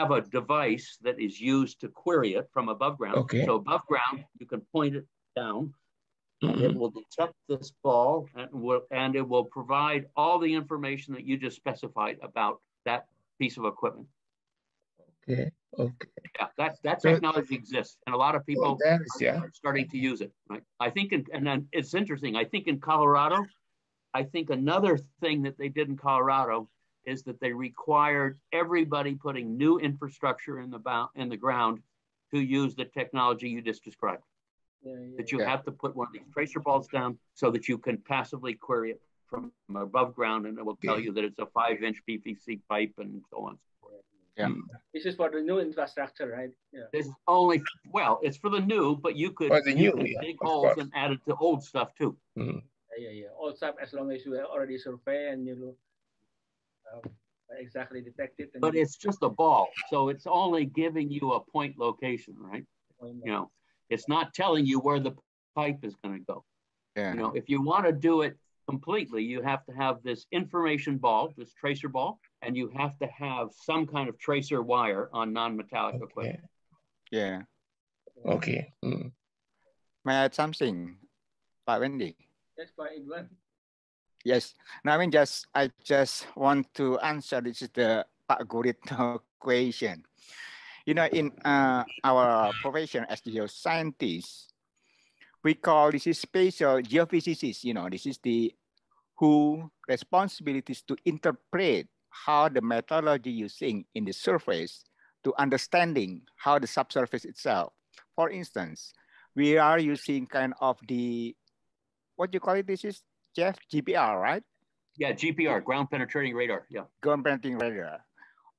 have a device that is used to query it from above ground. Okay. So above ground, you can point it down, and it will detect this ball, and it will provide all the information that you just specified about that piece of equipment. Okay. Okay. Yeah, that technology exists, and a lot of people are starting to use it. Right. I think, and then it's interesting. I think in Colorado, I think another thing that they did in Colorado is that they required everybody putting new infrastructure in the ground to use the technology you just described. That you have to put one of these tracer balls down so that you can passively query it from above ground, and it will tell you that it's a 5-inch PVC pipe and so on. Yeah. This is for the new infrastructure, right? Yeah. This is only, well, it's for the new, but you could, dig holes and add it to old stuff too. Yeah. Old stuff, as long as you already survey and you exactly detect it. But it's just a ball, so it's only giving you a point location, right? You know, it's not telling you where the pipe is going to go. Yeah. You know, if you want to do it completely, you have to have this information ball, this tracer ball, and you have to have some kind of tracer wire on non-metallic equipment. Yeah. Okay. May I add something, Pak Wendy? Yes, Pak Idwan. Yes. Now, I just want to answer this is the Pak Guritno question. You know, in our profession as geoscientists, we call this is spatial geophysicists. You know, this is the who responsibilities to interpret how the methodology using in the surface to understanding how the subsurface itself. For instance, we are using kind of the, what you call it, this is, Geoff, GPR, right? Yeah, GPR, ground penetrating radar, yeah. Ground penetrating radar.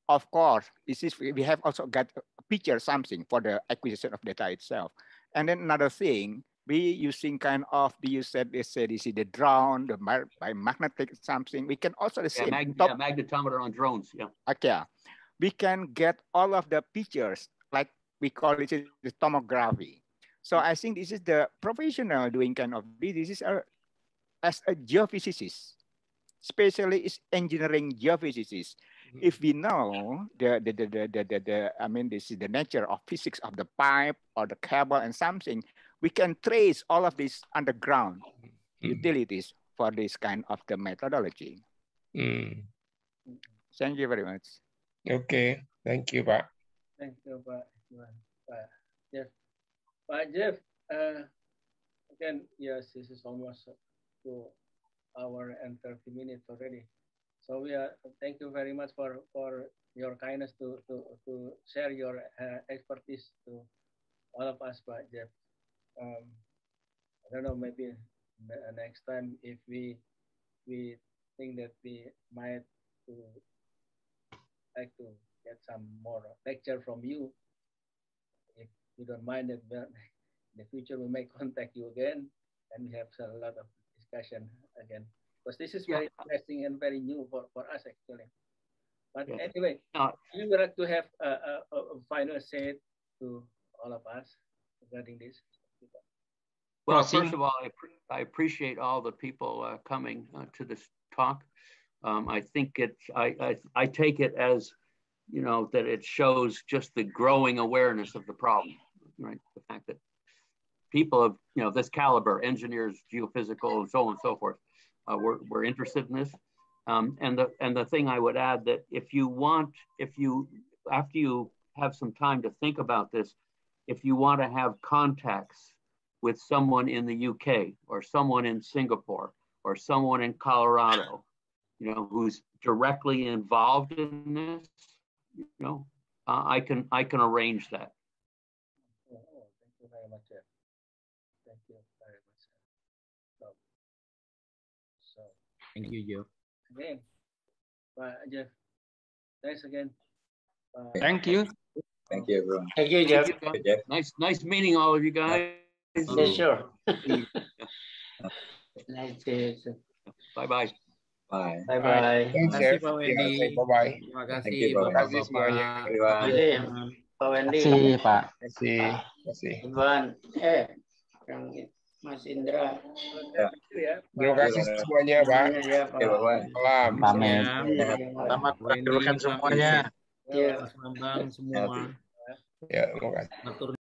Of course, this is, we have also got a picture something for the acquisition of data itself. And then another thing, we using kind of, you said this is the drone, by magnetic something. We can also the same. Magnetometer on drones, yeah. Okay, we can get all of the pictures, like we call it the tomography. So I think this is the professional doing kind of this is as a geophysicist, especially is engineering geophysicist. If we know I mean, this is the nature of physics of the pipe or the cable and something, we can trace all of these underground utilities for this kind of the methodology. Thank you very much. Okay, thank you, Pak. Thank you, Pak Geoff. Pak Geoff, again, yes, this is almost 2 hours and 30 minutes already. So we are, thank you very much for your kindness to share your expertise to all of us, Pak Geoff. I don't know, maybe next time if we think that we might like to get some more lecture from you, if you don't mind that in the future we may contact you again and we have a lot of discussion again, because this is very interesting and very new for us actually. But anyway, we would like to have a final say to all of us regarding this. Well, first of all, I appreciate all the people coming to this talk. I think I take it as, you know, that it shows just the growing awareness of the problem, right? The fact that people of, you know, this caliber, engineers, geophysical, and so on and so forth, we're interested in this. And the thing I would add that after you have some time to think about this, if you want to have contacts with someone in the UK or someone in Singapore or someone in Colorado, you know, who's directly involved in this, you know, I can arrange that. Thank you very much, Geoff. Thank you very much. So thank you, Geoff. Again, Geoff, thanks again. Thank you. Thank you, everyone. Thank you, Geoff. Nice meeting all of you guys. Yeah, sure. Nice to meet you. Bye-bye. Bye. Thanks, Bye-bye. Terima kasih, Jeff. Pak Wendy. Bye-bye. Terima kasih, Thank you, Pak Wendy. Bapak-bapak. Everyone. Pak Wendy. Terima kasih, Pak. Terima kasih. Idwan. Yang Mas Indra. Ya. Terima kasih semuanya, Pak. Ya, Pak. Salam. Selamat mendengarkan semuanya. Ya. Mas Bambang semua. Ya, terima kasih.